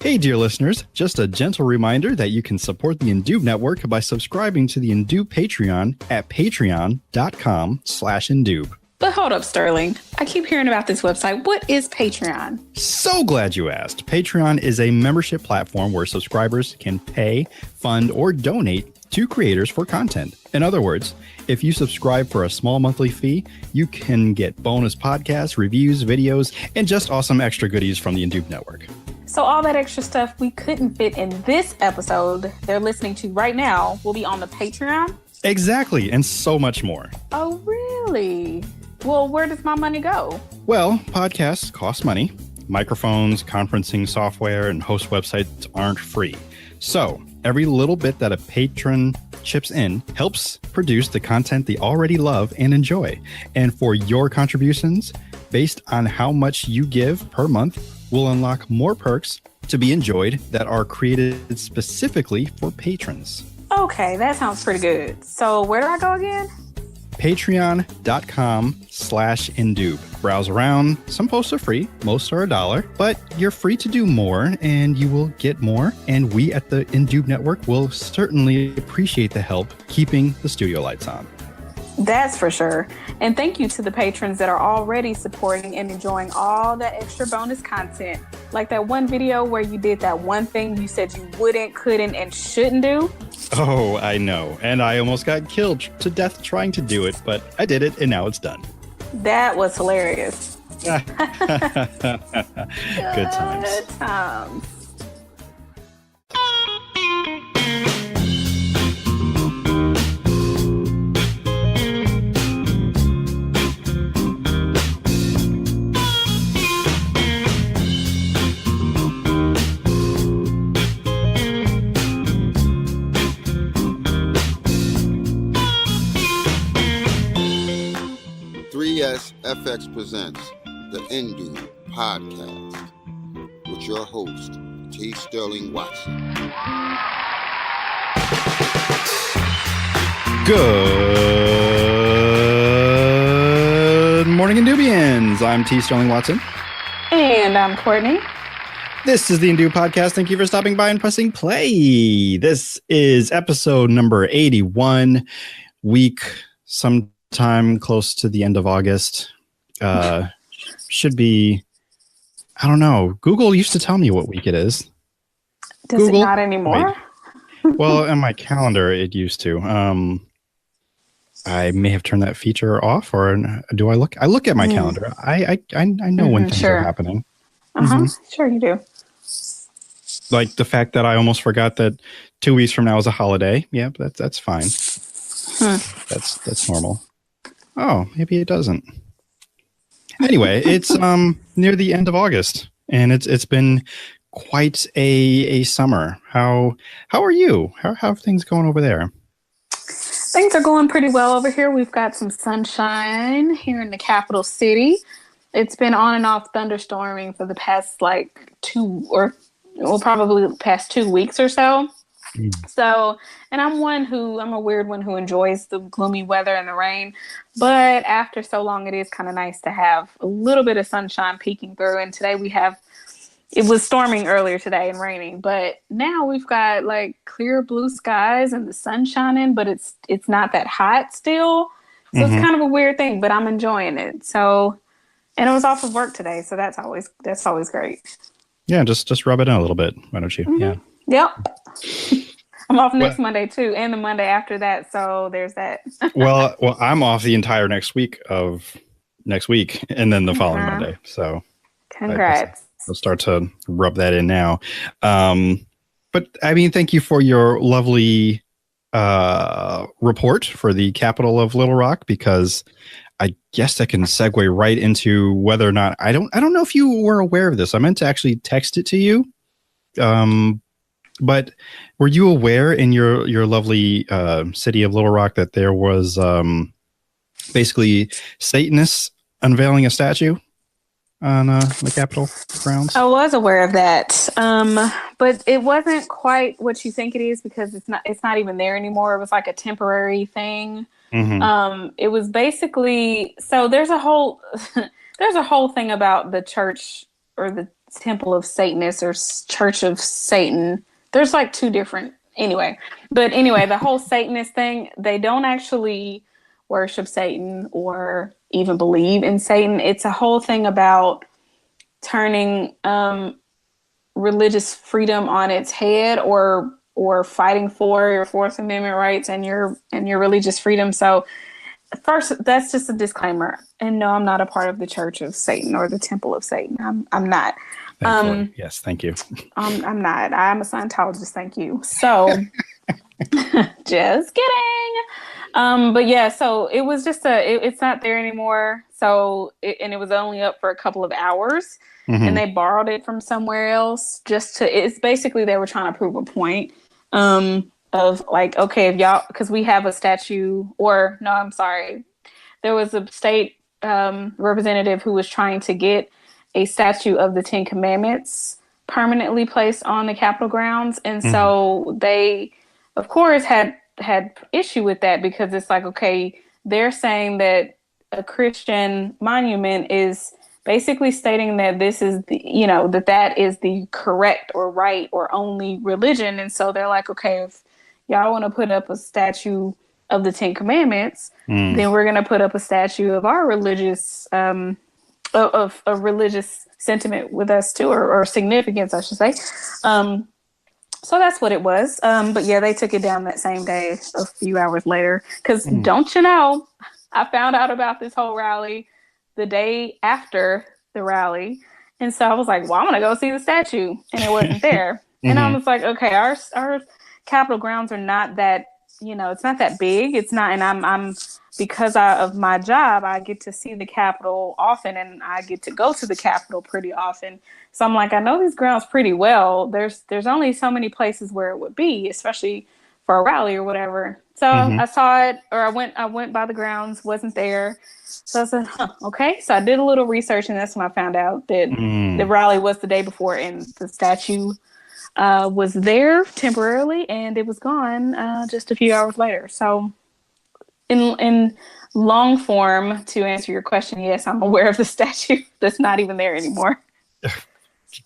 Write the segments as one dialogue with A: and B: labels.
A: Hey, dear listeners, just a gentle reminder that you can support the Indube Network by subscribing to the Indube Patreon at patreon.com/Indube.
B: But hold up, Sterling. I keep hearing about this website. What is Patreon?
A: So glad you asked. Patreon is a membership platform where subscribers can pay, fund, or donate to creators for content. In other words, if you subscribe for a small monthly fee, you can get bonus podcasts, reviews, videos, and just awesome extra goodies from the Indube Network.
B: So all that extra stuff we couldn't fit in this episode they're listening to right now will be on the Patreon?
A: Exactly, and so much more.
B: Oh, really? Well, where does my money go?
A: Well, podcasts cost money. Microphones, conferencing software, and host websites aren't free. So every little bit that a patron chips in helps produce the content they already love and enjoy. And for your contributions, based on how much you give per month, we'll unlock more perks to be enjoyed that are created specifically for patrons.
B: Okay, that sounds pretty good. So where do I go again?
A: Patreon.com/Indube. Browse around. Some posts are free. Most are $1, but you're free to do more and you will get more. And we at the Indube Network will certainly appreciate the help keeping the studio lights on.
B: That's for sure. And thank you to the patrons that are already supporting and enjoying all that extra bonus content. Like that one video where you did that one thing you said you wouldn't, couldn't, and shouldn't do.
A: Oh, I know. And I almost got killed to death trying to do it, but I did it and now it's done.
B: That was hilarious.
A: Good times.
B: Good times.
C: FX presents the Indube Podcast with your host, T. Sterling Watson.
A: Good morning, Indubians. I'm T. Sterling Watson.
B: And I'm Kortney.
A: This is the Indube Podcast. Thank you for stopping by and pressing play. This is episode number 81, week sometime close to the end of August. Should be, I don't know. Google used to tell me what week it is.
B: Does Google? It not anymore?
A: Well, in my calendar, it used to. I may have turned that feature off, or do I look? I look at my calendar. I know when things are happening.
B: Sure you do.
A: Like the fact that I almost forgot that 2 weeks from now is a holiday. Yep, that's fine. That's normal. Oh, maybe it doesn't. Anyway, it's near the end of August, and it's been quite a summer. How are you? How are things going over there?
B: Things are going pretty well over here. We've got some sunshine here in the capital city. It's been on and off thunderstorming for the past probably past 2 weeks or so. So, and I'm a weird one who enjoys the gloomy weather and the rain, but after so long, it is kind of nice to have a little bit of sunshine peeking through. And today it was storming earlier today and raining, but now we've got like clear blue skies and the sun shining, but it's not that hot still. So It's kind of a weird thing, but I'm enjoying it. So, and I was off of work today, so that's always great.
A: Yeah, just rub it in a little bit. Why don't you? Yeah.
B: Yep. I'm off next Monday too, and the Monday after that. So there's that.
A: well, I'm off the entire next week, and then the following Monday. So
B: congrats.
A: I'll start to rub that in now. But I mean, thank you for your lovely report for the capital of Little Rock, because I guess that can segue right into whether or not I don't know if you were aware of this. I meant to actually text it to you. But were you aware in your lovely city of Little Rock that there was basically Satanists unveiling a statue on the Capitol grounds?
B: I was aware of that, but it wasn't quite what you think it is, because it's not even there anymore. It was like a temporary thing. It was basically, so there's a whole thing about the church the Temple of Satanists or Church of Satan. There's like two different anyway. But anyway, the whole Satanist thing, they don't actually worship Satan or even believe in Satan. It's a whole thing about turning religious freedom on its head, or fighting for your Fourth Amendment rights and your religious freedom. So first, that's just a disclaimer. And no, I'm not a part of the Church of Satan or the Temple of Satan. I'm not.
A: Yes, thank you.
B: I'm not. I'm a Scientologist. Thank you. So, just kidding. But yeah, so it was just it's not there anymore. So, and it was only up for a couple of hours, and they borrowed it from somewhere else. It's basically they were trying to prove a point. Of like, okay, if y'all, because we have a statue, or no, I'm sorry, there was a state representative who was trying to get a statue of the Ten Commandments permanently placed on the Capitol grounds, and so they, of course, had issue with that, because it's like, okay, they're saying that a Christian monument is basically stating that this is the, that is the correct or right or only religion, and so they're like, okay, if y'all want to put up a statue of the Ten Commandments, then we're going to put up a statue of our religious, of a religious sentiment with us too, or significance, I should say. So that's what it was. But yeah, they took it down that same day, a few hours later. Because don't you know, I found out about this whole rally the day after the rally. And so I was like, well, I'm going to go see the statue. And it wasn't there. And I was like, okay, our Capitol grounds are not that, it's not that big. It's not, and I'm because of my job, I get to see the Capitol often, and I get to go to the Capitol pretty often. So I'm like, I know these grounds pretty well. There's only so many places where it would be, especially for a rally or whatever. So I saw it, or I went by the grounds, wasn't there. So I said, okay. So I did a little research, and that's when I found out that the rally was the day before, and the statue was there temporarily, and it was gone just a few hours later. So in long form, to answer your question, yes, I'm aware of the statue that's not even there anymore.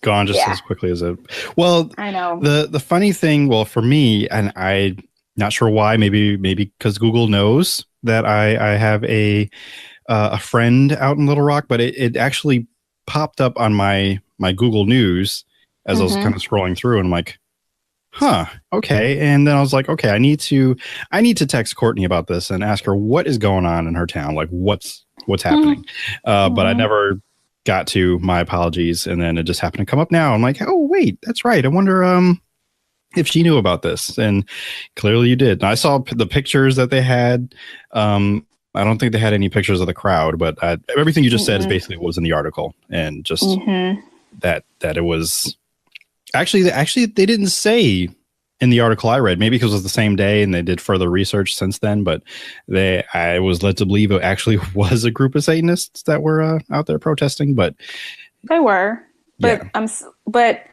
A: Gone just as quickly as it. Well,
B: I know.
A: The funny thing, well, for me, and I'm not sure why, maybe because Google knows that I have a friend out in Little Rock, but it actually popped up on my Google News as I was kind of scrolling through, and I'm like, okay. And then I was like, okay, I need to text Kortney about this and ask her what is going on in her town, like what's happening. But I never got to. My apologies. And then it just happened to come up now. I'm like, oh wait, that's right. I wonder if she knew about this, and clearly you did. And I saw the pictures that they had. I don't think they had any pictures of the crowd, but everything you just said is basically what was in the article, and just that it was. Actually, they didn't say in the article I read, maybe because it was the same day and they did further research since then, but I was led to believe it actually was a group of Satanists that were out there protesting, but
B: they were. But
A: yeah.
B: But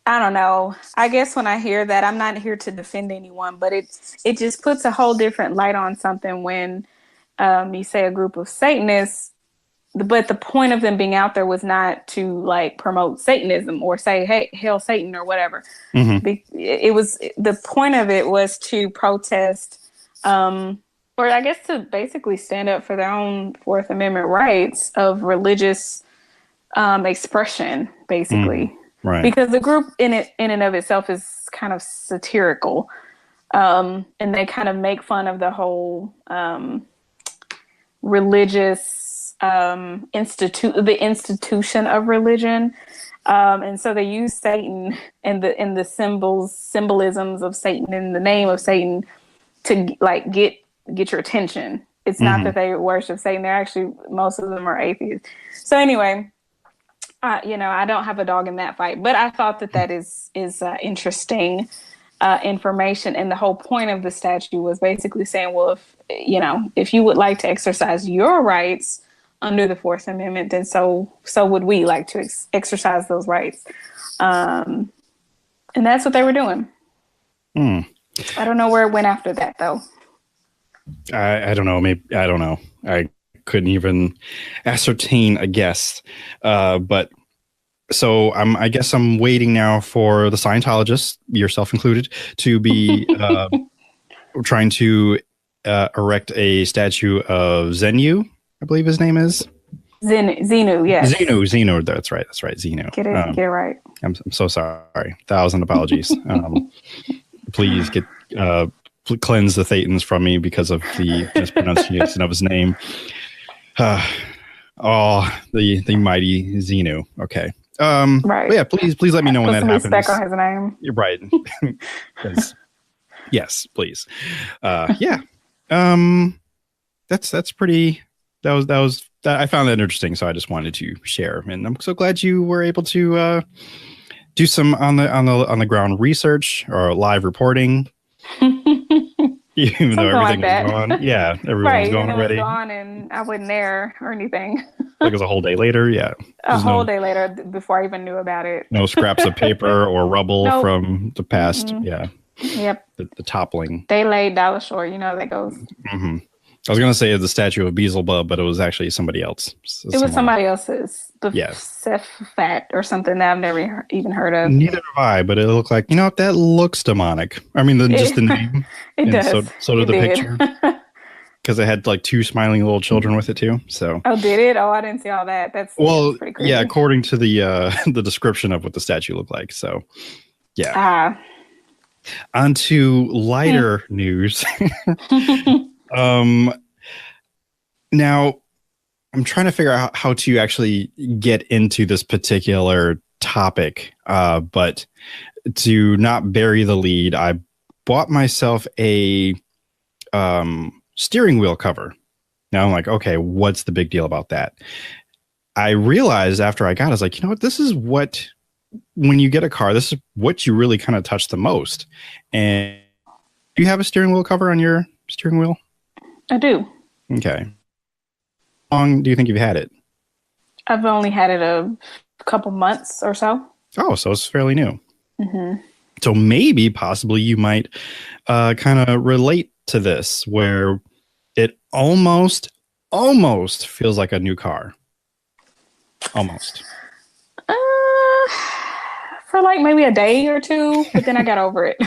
B: I don't know. I guess when I hear that, I'm not here to defend anyone, but it just puts a whole different light on something when you say a group of Satanists. But the point of them being out there was not to like promote Satanism or say, hey, hail Satan or whatever. It was, the point of it was to protest, or I guess to basically stand up for their own Fourth Amendment rights of religious expression, basically.
A: Right.
B: Because the group in and of itself is kind of satirical. And they kind of make fun of the whole religious the institution of religion, and so they use Satan and the symbolisms of Satan in the name of Satan to like get your attention. It's not that they worship Satan; they're actually, most of them are atheists. So anyway, I don't have a dog in that fight, but I thought that is interesting information. And the whole point of the statue was basically saying, well, if you would like to exercise your rights under the Fourth Amendment, then so would we like to exercise those rights. And that's what they were doing. I don't know where it went after that, though.
A: I don't know. Maybe I don't know. I couldn't even ascertain a guess. But So I guess I'm waiting now for the Scientologists, yourself included, to be trying to erect a statue of Zenu, I believe his name is.
B: Xenu, yes.
A: Xenu. That's right. Xenu.
B: Get it right.
A: I'm so sorry. 1,000 apologies. Please cleanse the Thetans from me because of the mispronunciation of his name. The mighty Xenu. Okay.
B: Right.
A: Yeah. Please let me know when that happens.
B: Put some respect on his name.
A: You're right. Yes, please. Yeah. That's pretty. That I found that interesting, so I just wanted to share, and I'm so glad you were able to do some on the ground research or live reporting. Even though everything was gone. Yeah, everyone was gone already.
B: It was gone, and I wasn't there or anything.
A: Like it was a whole day later. Yeah,
B: a whole day later before I even knew about it.
A: No scraps of paper or rubble from the past. Mm-hmm. Yeah.
B: Yep.
A: The toppling.
B: They laid dollar short. You know how that goes.
A: Mm-hmm. I was going to say the statue of Beelzebub, but it was actually somebody else.
B: It was somebody else's. Sephat or something that I've never even heard of.
A: Neither have I, but it looked like, that looks demonic. I mean, just the name.
B: It does.
A: So did the picture. Because it had like two smiling little children with it too. So.
B: Oh, did it? Oh, I didn't see all that. That's pretty creepy.
A: Yeah, according to the description of what the statue looked like. So, yeah. On to lighter news. Now I'm trying to figure out how to actually get into this particular topic. But to not bury the lead, I bought myself a steering wheel cover. Now I'm like, okay, what's the big deal about that? I realized after I got it, I was like, this is what, when you get a car, this is what you really kind of touch the most. And do you have a steering wheel cover on your steering wheel?
B: I do.
A: Okay. How long do you think you've had it?
B: I've only had it a couple months or so.
A: Oh, so it's fairly new.
B: Mm-hmm.
A: So maybe, possibly, you might kind of relate to this, where it almost feels like a new car. Almost.
B: For like maybe a day or two, but then I got over it.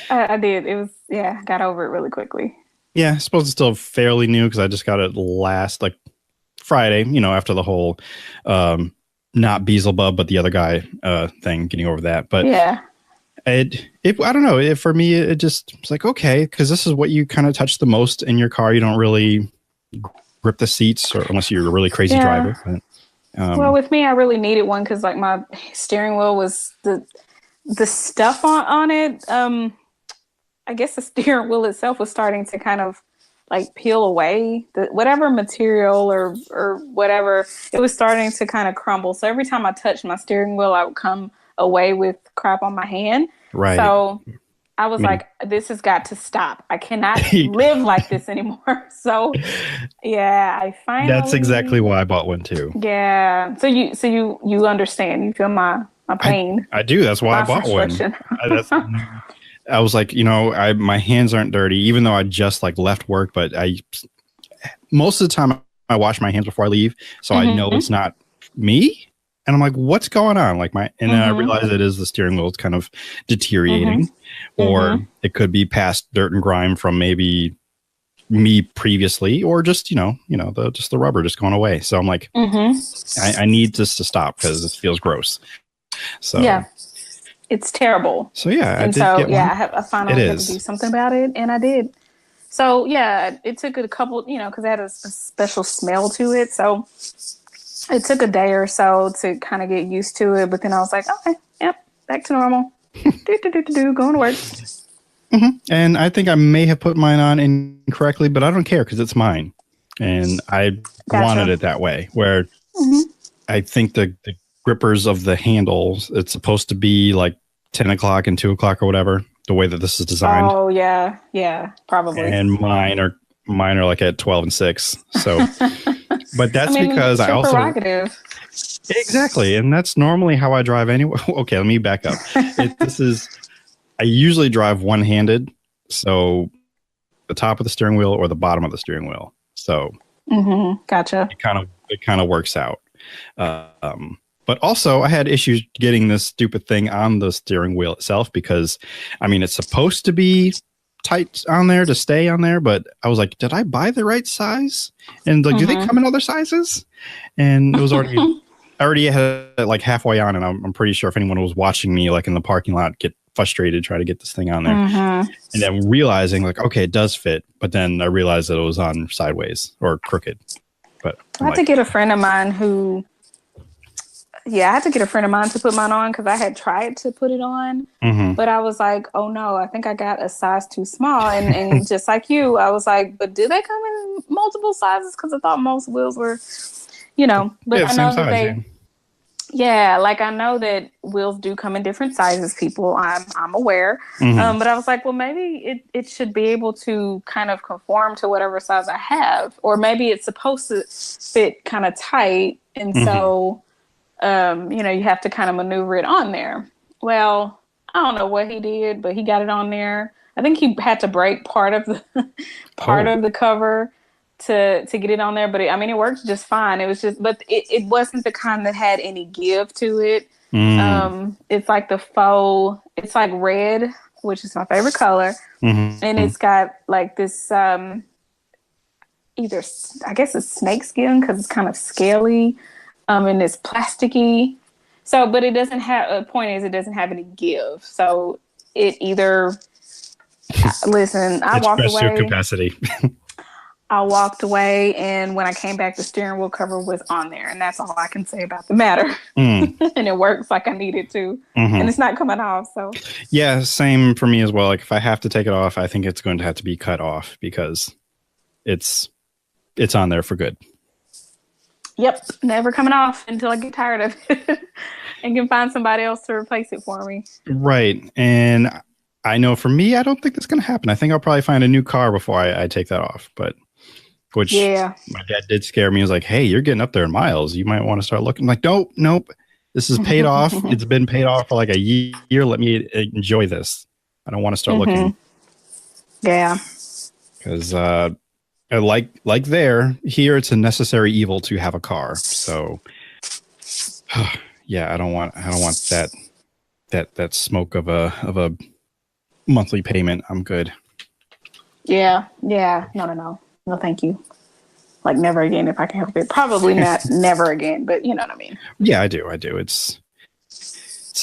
B: I did. It was, I got over it really quickly.
A: Yeah, I suppose it's still fairly new because I just got it last Friday, after the whole not Beelzebub, but the other guy thing, getting over that. But
B: yeah,
A: I don't know. For me, it's like, okay, because this is what you kind of touch the most in your car. You don't really grip the seats, or unless you're a really crazy driver. But,
B: well, with me, I really needed one because my steering wheel was the stuff on it. I guess the steering wheel itself was starting to kind of peel away. Whatever material or whatever, it was starting to kind of crumble. So every time I touched my steering wheel, I would come away with crap on my hand.
A: Right.
B: So I was like, this has got to stop. I cannot live like this anymore. So I finally.
A: That's exactly why I bought one too.
B: Yeah. So you understand. You feel my pain.
A: I do. That's why I bought one. I was like, my hands aren't dirty, even though I just left work. But most of the time I wash my hands before I leave, so I know it's not me. And I'm like, what's going on? And then I realized it is the steering wheel. It's kind of deteriorating, or it could be past dirt and grime from maybe me previously, or just just the rubber just going away. So I'm like, I need this to stop because this feels gross. So yeah.
B: It's terrible.
A: So yeah,
B: I finally had to do something about it, and I did. So yeah, it took a couple, because it had a special smell to it. So it took a day or so to kind of get used to it. But then I was like, okay, yep, back to normal. Going to work.
A: And I think I may have put mine on incorrectly, but I don't care because it's mine, and I wanted it that way. Where I think the grippers of the handles, it's supposed to be 10 o'clock and 2 o'clock or whatever, the way that this is designed.
B: Oh yeah, probably.
A: And mine are at 12 and 6. So but that's because I also
B: prerogative.
A: Exactly, and that's normally how I drive anyway. Okay, let me back up. I usually drive one-handed, so the top of the steering wheel or the bottom of the steering wheel. So
B: gotcha.
A: It kind of works out. But also, I had issues getting this stupid thing on the steering wheel itself because, I mean, it's supposed to be tight on there to stay on there, but I was like, did I buy the right size? And like, do they come in other sizes? And it was already, I already had it like halfway on, and I'm pretty sure if anyone was watching me like in the parking lot get frustrated trying to get this thing on there, and then realizing like, okay, it does fit, but then I realized that it was on sideways or crooked. But
B: I had to get a friend of mine who. Yeah, I had to get a friend of mine to put mine on because I had tried to put it on, but I was like, oh no, I think I got a size too small. And just like you, I was like, but do they come in multiple sizes? Because I thought most wheels were, but I know that they, like I know that wheels do come in different sizes, people. I'm aware. But I was like, well, maybe it should be able to kind of conform to whatever size I have, or maybe it's supposed to fit kind of tight. And so, you have to kind of maneuver it on there. Well, I don't know what he did, but he got it on there. I think he had to break part of the of the cover to get it on there. But it worked just fine. It was just, but it wasn't the kind that had any give to it. It's like the faux. It's like red, which is my favorite color, and it's got like this either I guess it's snakeskin because it's kind of scaly. And it's plasticky. So, but it doesn't have, the point is it doesn't have any give. So it either, listen, I walked away.
A: Your capacity.
B: I walked away, and when I came back, the steering wheel cover was on there. And that's all I can say about the matter. And it works like I need it to. And it's not coming off. So
A: yeah, same for me as well. Like if I have to take it off, I think it's going to have to be cut off because it's on there for good.
B: Yep, never coming off until I get tired of it and can find somebody else to replace it for me.
A: Right. And I know for me, I don't think that's going to happen. I think I'll probably find a new car before I take that off. But my dad did scare me. He was like, hey, you're getting up there in miles. You might want to start looking. I'm like, nope. This is paid off. It's been paid off for like a year. Let me enjoy this. I don't want to start looking.
B: Yeah.
A: Because like here it's a necessary evil to have a car. So yeah, I don't want that smoke of a monthly payment. I'm good.
B: Yeah. No, thank you. Like never again if I can help it. Probably not never again, but you know what I mean.
A: Yeah, I do. It's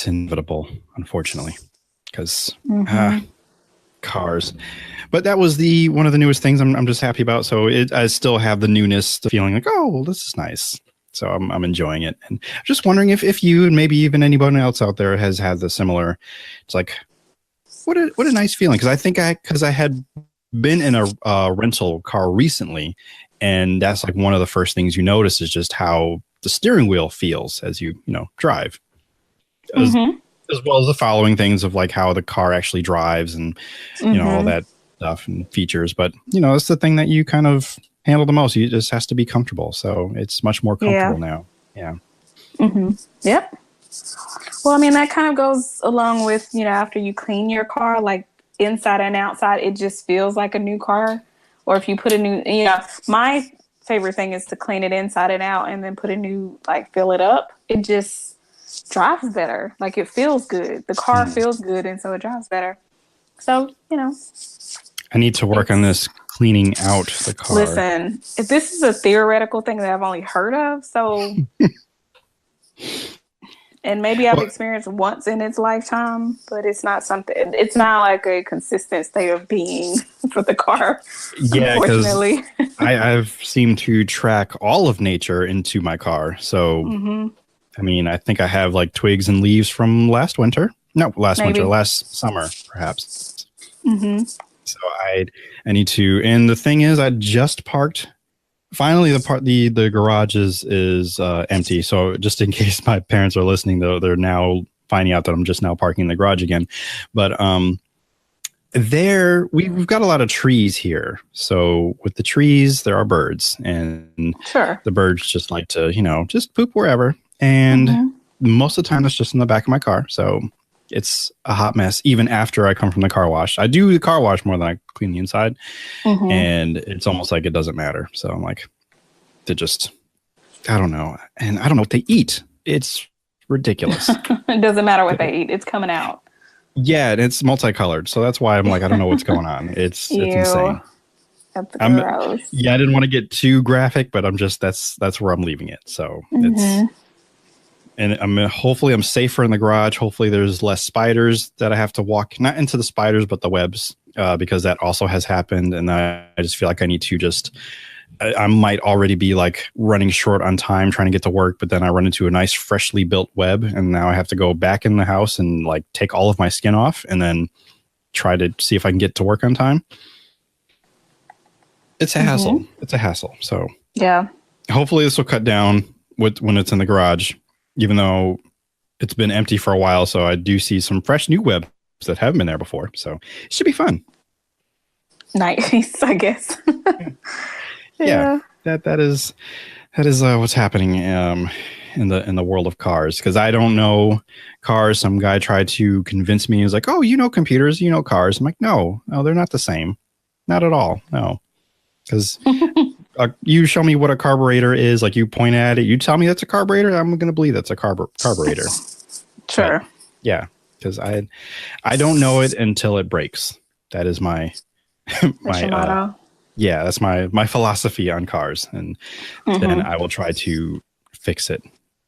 A: inevitable, unfortunately, because cars. But that was one of the newest things I'm just happy about. So I still have the newness, the feeling like, oh, well, this is nice. So I'm enjoying it. And I'm just wondering if you and maybe even anybody else out there has had the similar, it's like, what a nice feeling. Because I had been in a rental car recently, and that's like one of the first things you notice is just how the steering wheel feels as you drive. As well as the following things of like how the car actually drives and, all that stuff and features. But, it's the thing that you kind of handle the most. You just has to be comfortable. So it's much more comfortable now. Yeah.
B: Yep. Well, I mean, that kind of goes along with, after you clean your car, like inside and outside, it just feels like a new car. Or if you put a new, my favorite thing is to clean it inside and out and then put a new, like fill it up. It just drives better. Like it feels good. The car feels good. And so it drives better. So,
A: I need to work on this cleaning out the car.
B: Listen, if this is a theoretical thing that I've only heard of, so... And maybe I've experienced once in its lifetime, but it's not like a consistent state of being for the car.
A: Yeah, because I've seemed to track all of nature into my car. So, I mean, I think I have like twigs and leaves from last winter. No, last summer, perhaps. So I need to, and the thing is, I just parked. Finally, the garage is empty. So just in case my parents are listening, though, they're now finding out that I'm just now parking in the garage again. But we've got a lot of trees here. So with the trees, there are birds, and the birds just like to just poop wherever. And most of the time, that's just in the back of my car. So it's a hot mess. Even after I come from the car wash, I do the car wash more than I clean the inside, and it's almost like it doesn't matter. So I'm like, I don't know, and I don't know what they eat. It's ridiculous.
B: It doesn't matter what they eat. It's coming out.
A: Yeah, and it's multicolored. So that's why I'm like, I don't know what's going on. It's insane.
B: That's gross.
A: Yeah, I didn't want to get too graphic, but I'm just that's where I'm leaving it. So it's, and hopefully I'm safer in the garage. Hopefully there's less spiders that I have to walk, not into the spiders, but the webs, because that also has happened. And I just feel like I need to I might already be like running short on time trying to get to work, but then I run into a nice freshly built web, and now I have to go back in the house and like take all of my skin off and then try to see if I can get to work on time. It's a hassle. It's a hassle. So
B: yeah, hopefully
A: this will cut down when it's in the garage, even though it's been empty for a while. So I do see some fresh new webs that haven't been there before. So it should be fun.
B: Nice, I guess.
A: Yeah, that is what's happening in the world of cars, because I don't know cars. Some guy tried to convince me. He was like, "Oh, you know computers, you know cars." I'm like, "No, they're not the same, not at all. No, because you show me what a carburetor is, like you point at it, you tell me that's a carburetor, I'm going to believe that's a carburetor."
B: Sure.
A: But, yeah, because I don't know it until it breaks. That is my
B: motto.
A: Yeah, that's my philosophy on cars, and then I will try to fix it.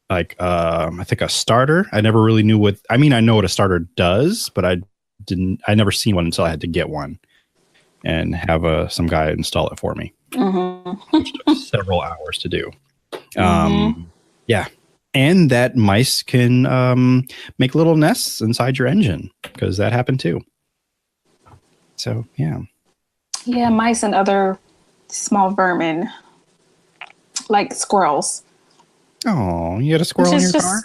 A: Like I think a starter, I never really knew what. I mean, I know what a starter does, but I never seen one until I had to get one and have some guy install it for me, which took several hours to do. Yeah, and that mice can make little nests inside your engine, because that happened too. So yeah.
B: Yeah, mice and other small vermin, like squirrels.
A: Oh, you had a squirrel in your car?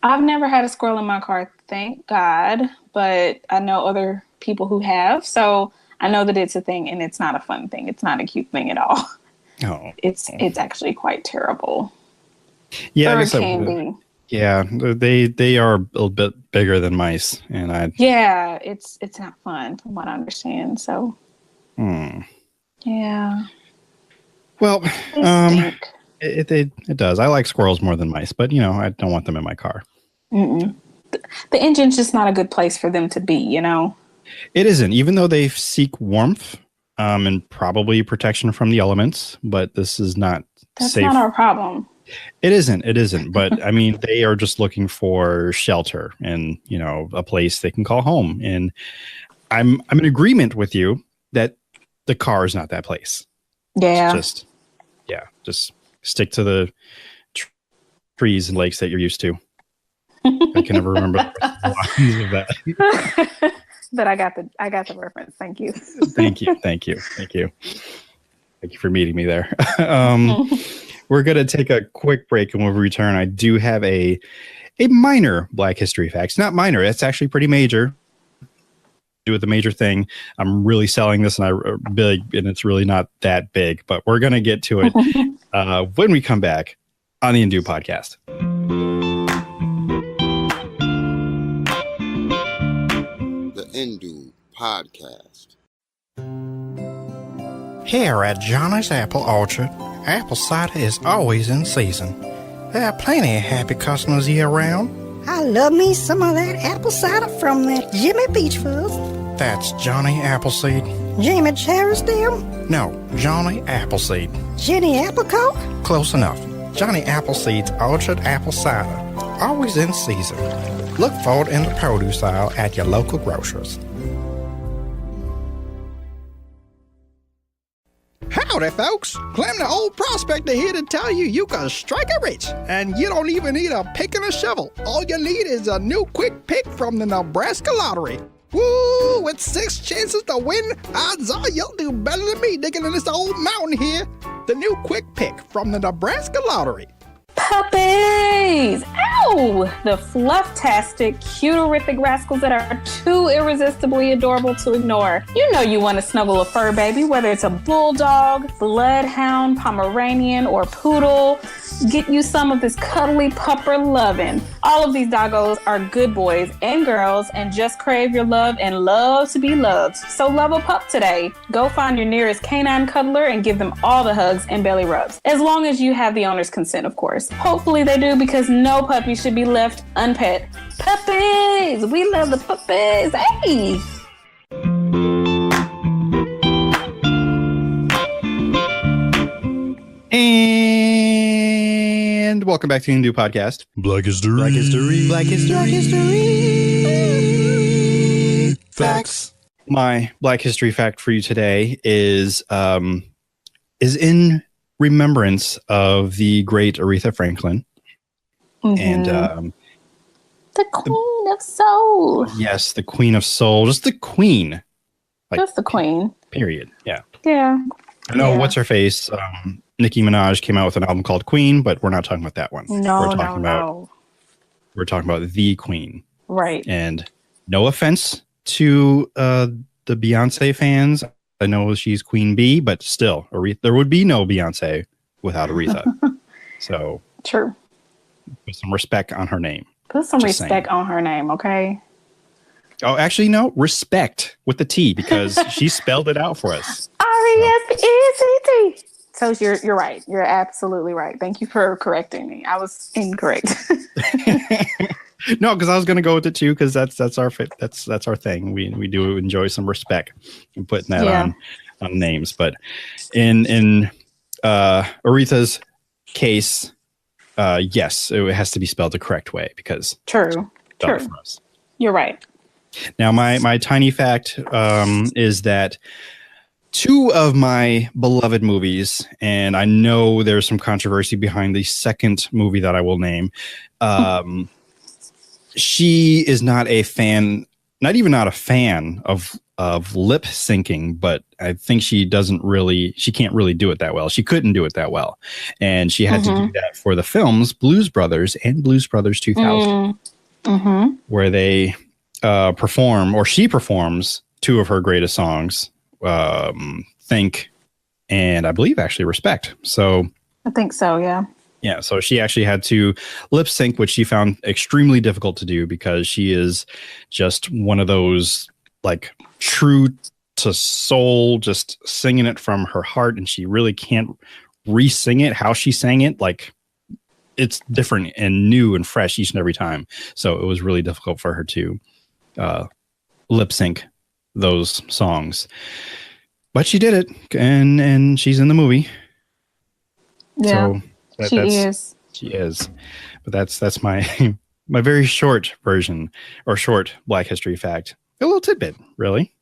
B: I've never had a squirrel in my car, thank God. But I know other people who have. So I know that it's a thing, and it's not a fun thing. It's not a cute thing at all.
A: Oh.
B: It's actually quite terrible.
A: Yeah,
B: or
A: I guess
B: can be.
A: Yeah, they are a little bit bigger than mice, and
B: yeah, it's not fun from what I understand. So. Yeah.
A: Well, it does. I like squirrels more than mice, but I don't want them in my car.
B: The engine's just not a good place for them to be.
A: It isn't, even though they seek warmth and probably protection from the elements. But this is not
B: That's
A: safe.
B: Not our problem.
A: It isn't. But I mean, they are just looking for shelter and a place they can call home. And I'm in agreement with you that the car is not that place.
B: Yeah.
A: Just stick to the trees and lakes that you're used to. I can never remember the lines of that.
B: But I got the reference. Thank you.
A: Thank you. Thank you for meeting me there. We're going to take a quick break, and when we return, I do have a minor Black History fact. It's not minor. It's actually pretty major. Do with the major thing. I'm really selling this, and big, and it's really not that big, but we're going to get to it when we come back on the Indu podcast.
C: The Indu podcast.
D: Here at Johnny's Apple Orchard, apple cider is always in season. There are plenty of happy customers year-round.
E: I love me some of that apple cider from that Jimmy Peach Fuzz.
D: That's Johnny Appleseed.
E: Jimmy Cherrysdale?
D: No, Johnny Appleseed.
E: Jenny Applecoke?
D: Close enough. Johnny Appleseed's Orchard Apple Cider. Always in season. Look for it in the produce aisle at your local grocers.
F: Howdy, folks. Clem the Old Prospector here to tell you you can strike it rich, and you don't even need a pick and a shovel. All you need is a new quick pick from the Nebraska Lottery. Woo! With 6 chances to win, odds are you'll do better than me digging in this old mountain here. The new quick pick from the Nebraska Lottery.
B: Puppies! Ow! The fluff-tastic, cuterific rascals that are too irresistibly adorable to ignore. You know you want to snuggle a fur baby, whether it's a bulldog, bloodhound, Pomeranian, or poodle. Get you some of this cuddly pupper lovin'. All of these doggos are good boys and girls and just crave your love and love to be loved. So love a pup today. Go find your nearest canine cuddler and give them all the hugs and belly rubs. As long as you have the owner's consent, of course. Hopefully they do, because no puppy should be left unpet. Puppies! We love the puppies! Hey!
A: And welcome back to the Hindu Podcast.
G: Black History.
A: Black History.
G: Black History.
A: Black
G: History. Facts.
A: My Black History fact for you today is in remembrance of the great Aretha Franklin. And
B: the Queen of Soul.
A: Yes, the Queen of Soul. Just the Queen.
B: Just the Queen.
A: Period. Yeah.
B: Yeah.
A: I know what's her face. Nicki Minaj came out with an album called Queen, but we're not talking about that one.
B: No,
A: we're talking about the Queen.
B: Right.
A: And no offense to the Beyonce fans. I know she's Queen Bee, but still, there would be no Beyonce without Aretha. So
B: true.
A: Put some respect on her name.
B: Put some respect on her name, okay?
A: Oh, actually, no. Respect with the T, because she spelled it out for us.
B: R-E-S-P-E-C-T. So you're right. You're absolutely right. Thank you for correcting me. I was incorrect.
A: No, because I was going to go with it too, because that's our thing. We do enjoy some respect and putting that on names. But in Aretha's case, yes, it has to be spelled the correct way, because
B: true.
A: For us.
B: You're right.
A: Now, my tiny fact is that two of my beloved movies, and I know there's some controversy behind the second movie that I will name. She is not a fan of lip syncing, but I think she can't really do it that well. She couldn't do it that well. And she had to do that for the films Blues Brothers and Blues Brothers 2000, where they she performs two of her greatest songs, Think, and I believe actually Respect. So
B: I think so, yeah.
A: Yeah, so she actually had to lip sync, which she found extremely difficult to do, because she is just one of those, like, true to soul, just singing it from her heart, and she really can't re-sing it how she sang it. Like, it's different and new and fresh each and every time. So it was really difficult for her to lip sync those songs. But she did it, and she's in the movie.
B: Yeah.
A: So
B: She is.
A: She is. But that's my my very short version, or short Black History fact. A little tidbit, really.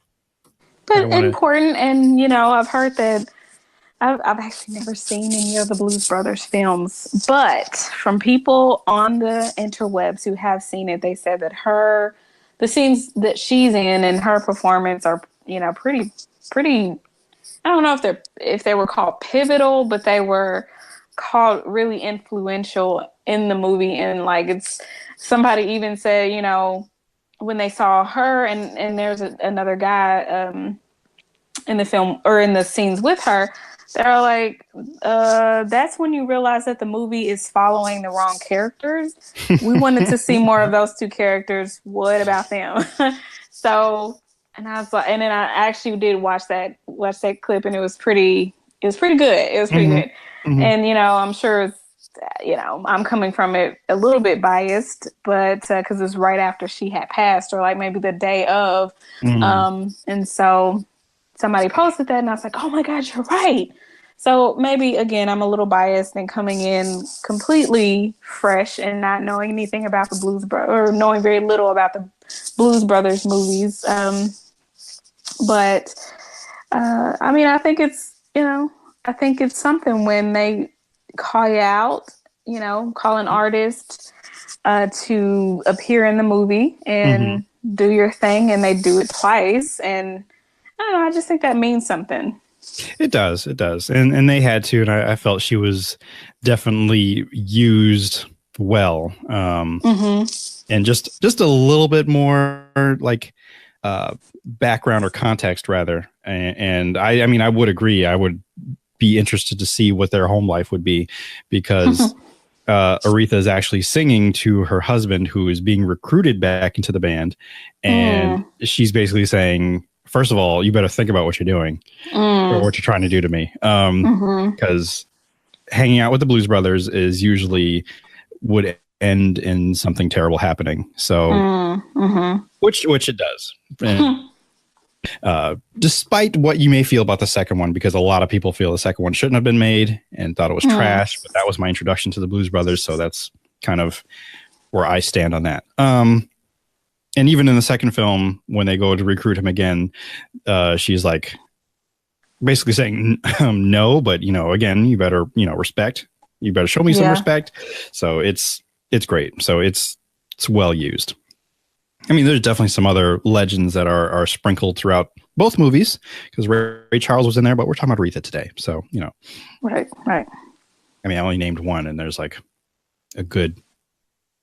B: But important, and I've heard that I've actually never seen any of the Blues Brothers films, but from people on the interwebs who have seen it, they said that the scenes that she's in and her performance are, pretty I don't know if they were called pivotal, but they were called really influential in the movie. And somebody even said, when they saw her and there's another guy in the film or in the scenes with her, they're like, that's when you realize that the movie is following the wrong characters. We wanted to see more of those two characters. What about them? So, and I was like, and then I actually did watch that clip, and it was pretty good. It was pretty good. Mm-hmm. And, I'm sure, I'm coming from it a little bit biased, but because it's right after she had passed, or maybe the day of. Mm-hmm. And so somebody posted that, and I was like, oh my God, you're right. So maybe, again, I'm a little biased and coming in completely fresh and not knowing anything about the Blues Brothers, or knowing very little about the Blues Brothers movies. But I think it's, I think it's something when they call you out, call an artist to appear in the movie and do your thing, and they do it twice. And I don't know, I just think that means something.
A: It does. And they had to, and I felt she was definitely used well. And just a little bit more background or context rather. And I would agree. I would be interested to see what their home life would be, because Aretha is actually singing to her husband, who is being recruited back into the band, and she's basically saying, first of all, you better think about what you're doing or what you're trying to do to me, because hanging out with the Blues Brothers is usually would end in something terrible happening. So, which it does. And, despite what you may feel about the second one, because a lot of people feel the second one shouldn't have been made and thought it was trash, but that was my introduction to the Blues Brothers, so that's kind of where I stand on that. And even in the second film, when they go to recruit him again, she's like basically saying no, but again, you better respect. You better show me some respect. So it's great. So it's well used. I mean, there's definitely some other legends that are sprinkled throughout both movies, because Ray Charles was in there, but we're talking about Aretha today. So,
B: Right.
A: I mean, I only named one, and there's like a good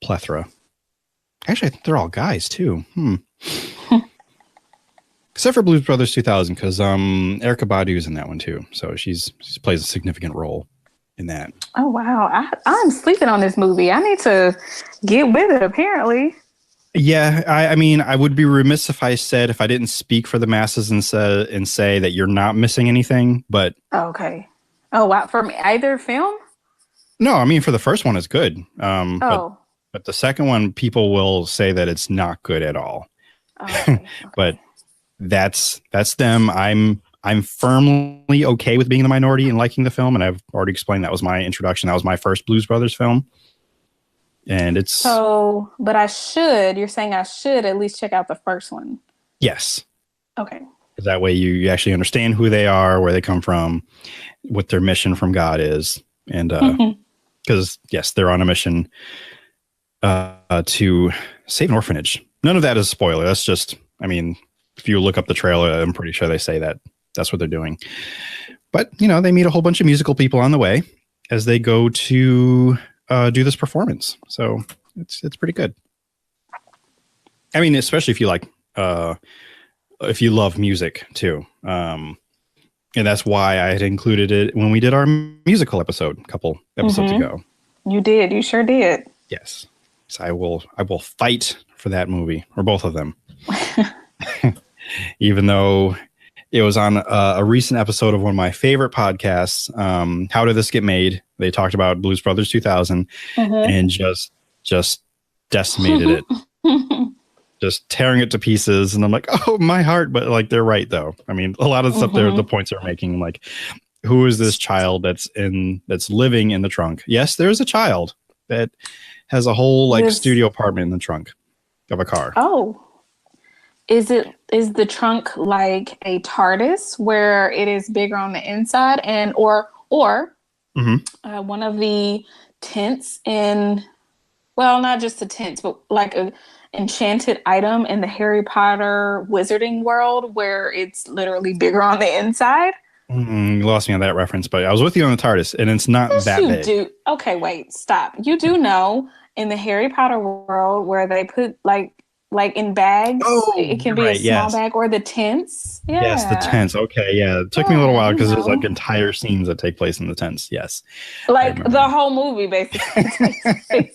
A: plethora. Actually, I think they're all guys too. Except for Blues Brothers 2000, because Erykah Badu's in that one too. So she plays a significant role in that.
B: Oh, wow. I'm sleeping on this movie. I need to get with it, apparently.
A: Yeah, I mean, I would be remiss if I didn't speak for the masses and say that you're not missing anything. But
B: okay. Oh, wow. From either film?
A: No, I mean, for the first one, it's good. But the second one, people will say that it's not good at all.
B: Okay.
A: But that's them. I'm firmly okay with being the minority and liking the film, and I've already explained that was my introduction. That was my first Blues Brothers film. And it's
B: but you're saying I should at least check out the first one.
A: Yes.
B: Okay.
A: That way you actually understand who they are, where they come from, what their mission from God is. And because yes, they're on a mission to save an orphanage. None of that is a spoiler. That's just, I mean, if you look up the trailer, I'm pretty sure they say that that's what they're doing. But, they meet a whole bunch of musical people on the way as they go to do this performance. So it's pretty good. I mean, especially if you if you love music too. And that's why I had included it when we did our musical episode a couple episodes ago.
B: You did. You sure did.
A: Yes. So I will fight for that movie, or both of them. Even though it was on a recent episode of one of my favorite podcasts, How Did This Get Made? They talked about Blues Brothers 2000 and just decimated it. Just tearing it to pieces. And I'm like, oh, my heart. But like, they're right, though. I mean, a lot of the stuff the points they're making, like, who is this child that's living in the trunk? Yes, there's a child that has a whole studio apartment in the trunk of a car.
B: Oh. Is the trunk like a TARDIS where it is bigger on the inside, and or one of the tents not just the tents, but like a enchanted item in the Harry Potter wizarding world where it's literally bigger on the inside?
A: You lost me on that reference, but I was with you on the TARDIS, and it's not that big.
B: Okay, wait, stop. You do know in the Harry Potter world where they put like in bags, it can be a small bag, or the tents. Yeah.
A: Yes, the tents. Okay, yeah. It took me a little while because there's like entire scenes that take place in the tents. Yes.
B: Like the whole movie basically.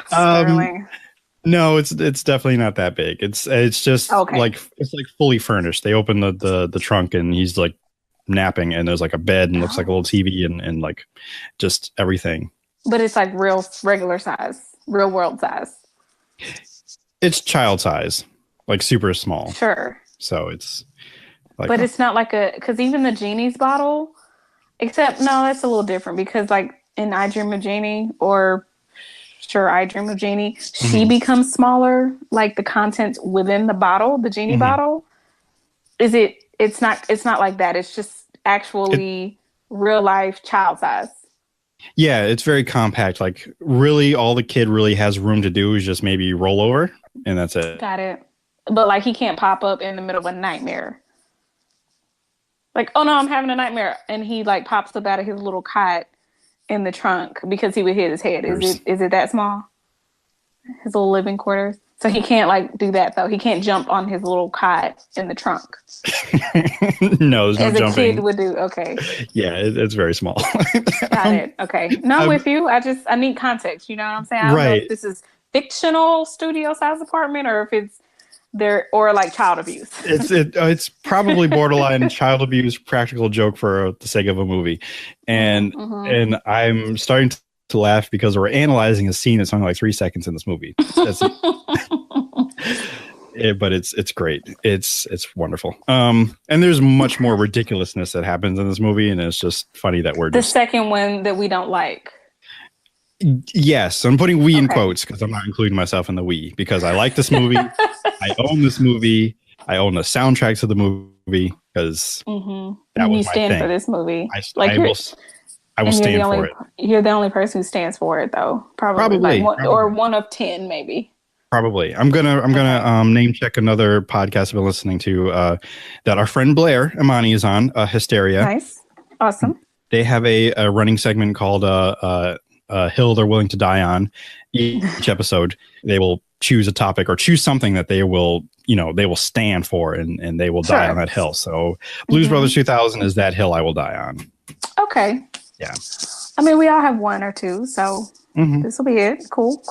B: Sterling.
A: No, it's definitely not that big. It's just like it's like fully furnished. They open the trunk and he's like napping, and there's like a bed and looks like a little TV and like just everything. But
B: it's like regular size, real world size.
A: It's child size, like super small.
B: Sure.
A: So it's like,
B: but it's not like because even the Genie's bottle, except no, that's a little different because like in I Dream of Jeannie I Dream of Jeannie, she becomes smaller, like the contents within the bottle, the Genie bottle. It's not like that. It's just actually real life child size.
A: Yeah, it's very compact. Like really all the kid really has room to do is just maybe roll over, and that's it.
B: Got it. But like he can't pop up in the middle of a nightmare. Like, oh no, I'm having a nightmare. And he like pops up out of his little cot in the trunk because he would hit his head. Is it that small? his little living quarters. So he can't like do that though. He can't jump on his little cot in the trunk.
A: No, there's no
B: As
A: jumping.
B: a kid would do. Okay.
A: Yeah, it's very small.
B: Got it. Okay. No, I'm with you. I need context. You know what I'm saying? I don't know if this is fictional studio size apartment or if it's there or like child abuse.
A: It's probably borderline child abuse, practical joke for the sake of a movie, and I'm starting to laugh because we're analyzing a scene that's only like 3 seconds in this movie. But it's great. It's wonderful. And there's much more ridiculousness that happens in this movie, and it's just funny that we're
B: the second one that we don't like.
A: Yes, I'm putting "we" in quotes because I'm not including myself in the "we" because I like this movie. I own this movie. I own the soundtrack to the movie because that was my thing.
B: For this movie.
A: I will stand for it.
B: You're the only person who stands for it, though. Probably. Or one of 10, maybe. Probably.
A: I'm gonna name check another podcast I've been listening to that our friend Blair Imani is on. Hysteria.
B: Nice. Awesome.
A: They have a running segment called Hill They're Willing to Die On. Each episode, they will choose a topic or choose something that they will stand for and they will die on that hill. So Blues Brothers 2000 is that hill I will die on.
B: Okay.
A: Yeah.
B: I mean, we all have one or two, so this will be it. Cool.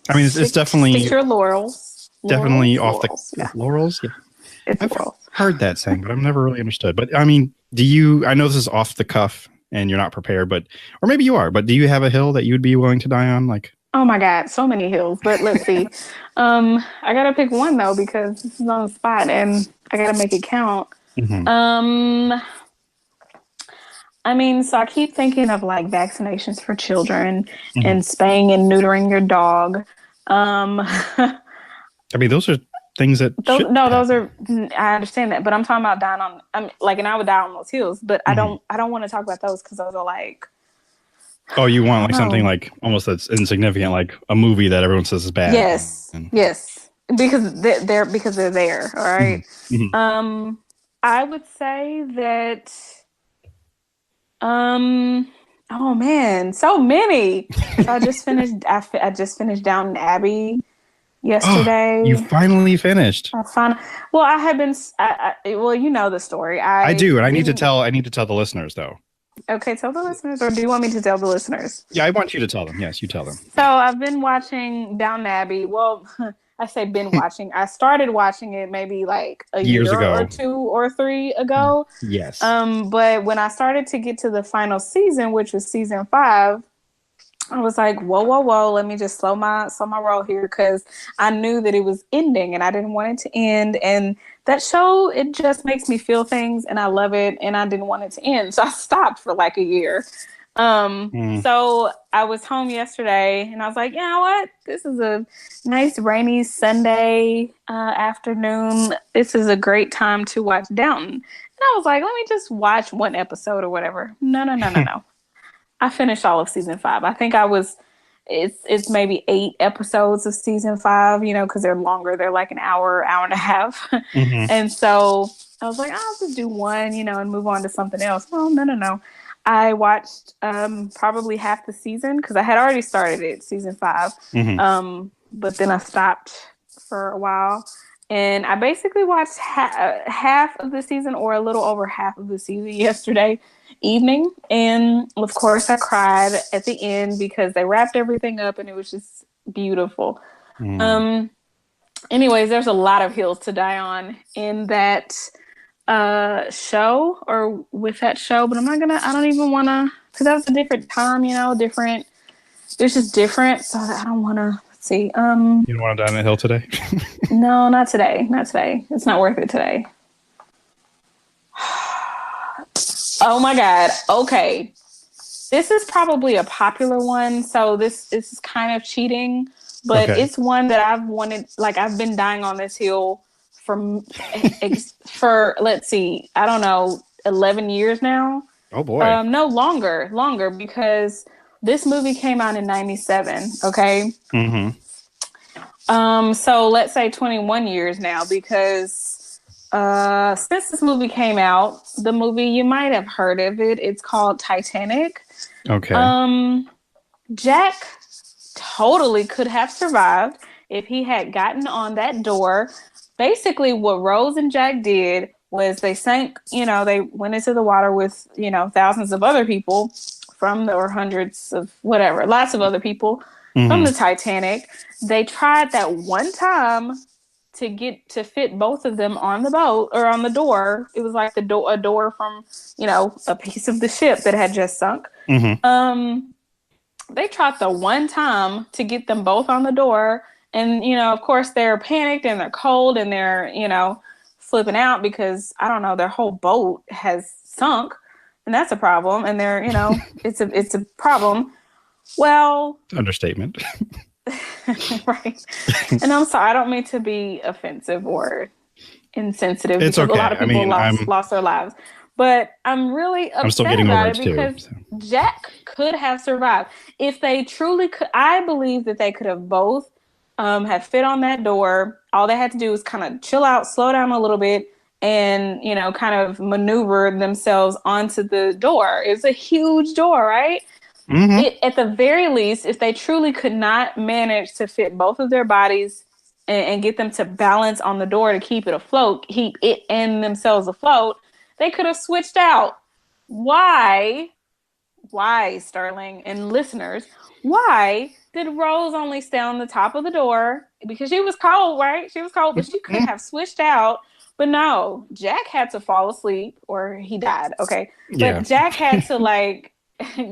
A: I mean, it's definitely...
B: Stick your laurels.
A: Definitely off the... Laurels? Yeah.
B: I've
A: heard that saying, but I've never really understood. But I mean, I know this is off the cuff and you're not prepared, or maybe you are, but do you have a hill that you'd be willing to die on? Like,
B: oh my God, so many hills. But let's see. I gotta pick one though because this is on the spot and I gotta make it count. I mean, so I keep thinking of like vaccinations for children and spaying and neutering your dog.
A: I mean, those are things that
B: those are. I understand that, but I'm talking about dying on. and I would die on those hills, but I don't want to talk about those because those are like.
A: Oh, you want like something like almost that's insignificant, like a movie that everyone says is bad.
B: Yes, yes, because they're there. All right. I would say that. Oh man, so many. So I just finished. I just finished Downton Abbey yesterday.
A: Oh, you finally finished.
B: Well, I have been. Well, you know the story. I
A: do, and I need to tell the listeners though.
B: Okay, tell the listeners, or do you want me to tell the listeners?
A: Yeah, I want you to tell them. Yes, you tell them.
B: So I've been watching Downton Abbey. Well, I say been watching. I started watching it maybe like a year ago. Or 2 or 3 ago.
A: Yes.
B: But when I started to get to the final season, which was season 5, I was like, whoa, let me just slow my roll here because I knew that it was ending and I didn't want it to end. And that show, it just makes me feel things and I love it and I didn't want it to end. So I stopped for like a year. So I was home yesterday and I was like, you know what? This is a nice rainy Sunday afternoon. This is a great time to watch Downton. And I was like, let me just watch one episode or whatever. No. I finished all of season 5. I think it's maybe 8 episodes of season 5, because they're longer. They're like an hour and a half. And so I was like, I'll just do one, and move on to something else. Well, no. I watched probably half the season because I had already started it, season 5. But then I stopped for a while. And I basically watched half of the season or a little over half of the season yesterday evening. And of course I cried at the end because they wrapped everything up and it was just beautiful. Anyways, there's a lot of hills to die on in that show or with that show, but I don't even want to, because that was a different time, different. It's just different. So I don't want to. See, you don't
A: want to die on the hill today?
B: No, not today. It's not worth it today. Oh my God. Okay. This is probably a popular one. So this is kind of cheating, but it's one that I've wanted, like I've been dying on this hill for let's see, I don't know, 11 years now.
A: Oh boy.
B: No, longer because this movie came out in 97, okay? So let's say 21 years now because since this movie came out, the movie, you might have heard of it. It's called Titanic.
A: Okay.
B: Jack totally could have survived if he had gotten on that door. Basically, what Rose and Jack did was they sank, they went into the water with, thousands of other people or hundreds of whatever, lots of other people from the Titanic. They tried that one time to fit both of them on the boat or on the door. It was like a door from, a piece of the ship that had just sunk. They tried the one time to get them both on the door. And, of course, they're panicked and they're cold and they're, flipping out because, I don't know, their whole boat has sunk. And that's a problem. And they're, it's a problem. Well,
A: understatement.
B: Right. And I'm sorry, I don't mean to be offensive or insensitive.
A: It's
B: because
A: okay.
B: A lot of people lost their lives. But I'm really upset about it because Jack could have survived. If they truly could, I believe that they could have both have fit on that door. All they had to do was kind of chill out, slow down a little bit, and, kind of maneuver themselves onto the door. It's a huge door, right? At the very least, if they truly could not manage to fit both of their bodies and get them to balance on the door to keep it afloat, keep it and themselves afloat, they could have switched out. Why, Sterling and listeners, why did Rose only stay on the top of the door? Because she was cold, right? She was cold, but she could have switched out. But no, Jack had to fall asleep or he died. Okay. But Jack had to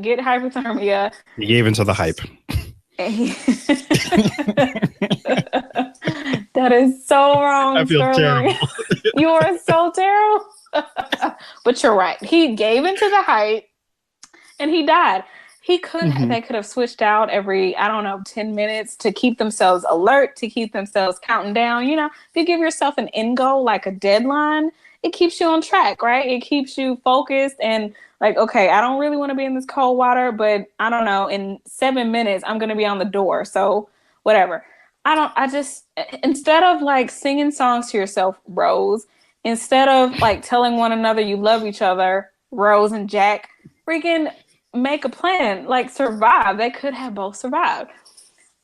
B: get hypothermia.
A: He gave into the hype.
B: That is so wrong.
A: I feel
B: Sterling.
A: terrible.
B: You are so terrible. But you're right. He gave into the hype and he died. They could have switched out every, 10 minutes to keep themselves alert, to keep themselves counting down. If you give yourself an end goal, like a deadline, it keeps you on track, right? It keeps you focused and okay, I don't really want to be in this cold water, but I don't know, in 7 minutes, I'm going to be on the door. So whatever. Instead of singing songs to yourself, Rose, instead of telling one another you love each other, Rose and Jack, freaking make a plan, survive. They could have both survived.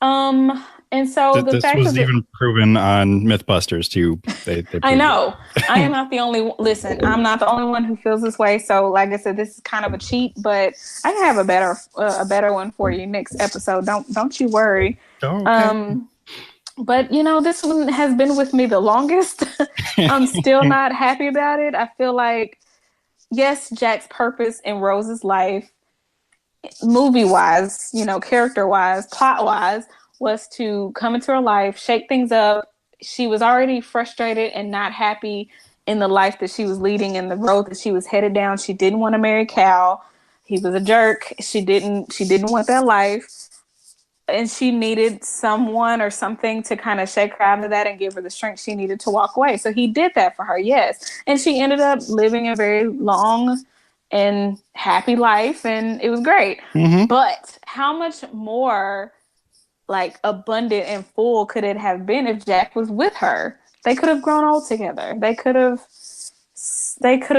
B: And so
A: this was even proven on Mythbusters too. They
B: I know. I am not the only listen. I'm not the only one who feels this way. So, like I said, this is kind of a cheat, but I can have a better one for you next episode. Don't you worry.
A: Okay.
B: But this one has been with me the longest. I'm still not happy about it. I feel like yes, Jack's purpose in Rose's life, movie-wise, character-wise, plot-wise, was to come into her life, shake things up. She was already frustrated and not happy in the life that she was leading and the road that she was headed down. She didn't want to marry Cal. He was a jerk. She didn't want that life. And she needed someone or something to kind of shake her out of that and give her the strength she needed to walk away. So he did that for her, yes. And she ended up living a very long and happy life, and it was great. But how much more abundant and full could it have been if Jack was with her? They could have grown old together. They could have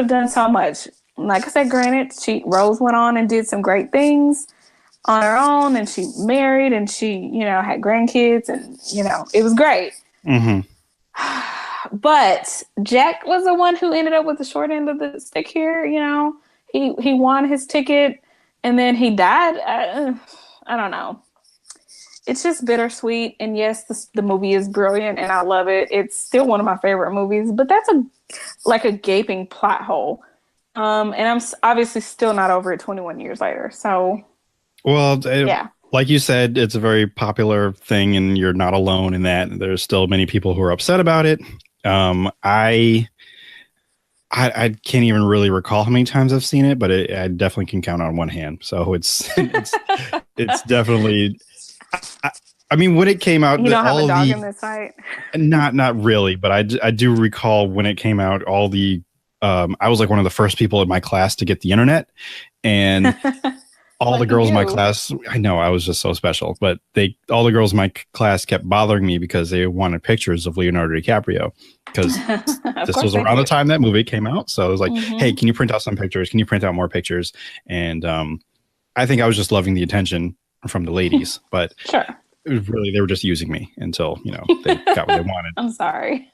B: done so much. Like I said, granted, Rose went on and did some great things on her own, and she married, and she, had grandkids, and, it was great. But Jack was the one who ended up with the short end of the stick here. He won his ticket, and then he died. I don't know. It's just bittersweet. And yes, the movie is brilliant, and I love it. It's still one of my favorite movies, but that's a gaping plot hole. And I'm obviously still not over it 21 years later. So,
A: well, like you said, it's a very popular thing, and you're not alone in that. There's still many people who are upset about it. I can't even really recall how many times I've seen it, but I definitely can count on one hand. So it's definitely. I mean, when it came out,
B: you don't have a dog in this fight.
A: Not really, but I do recall when it came out. All the I was one of the first people in my class to get the internet, and all the girls in my class. I know I was just so special, but all the girls in my class kept bothering me because they wanted pictures of Leonardo DiCaprio, because this was around the time that movie came out. So I was like, hey, can you print out some pictures? Can you print out more pictures? And I think I was just loving the attention from the ladies, but
B: sure.
A: It was really, they were just using me until, they got what they wanted.
B: I'm sorry.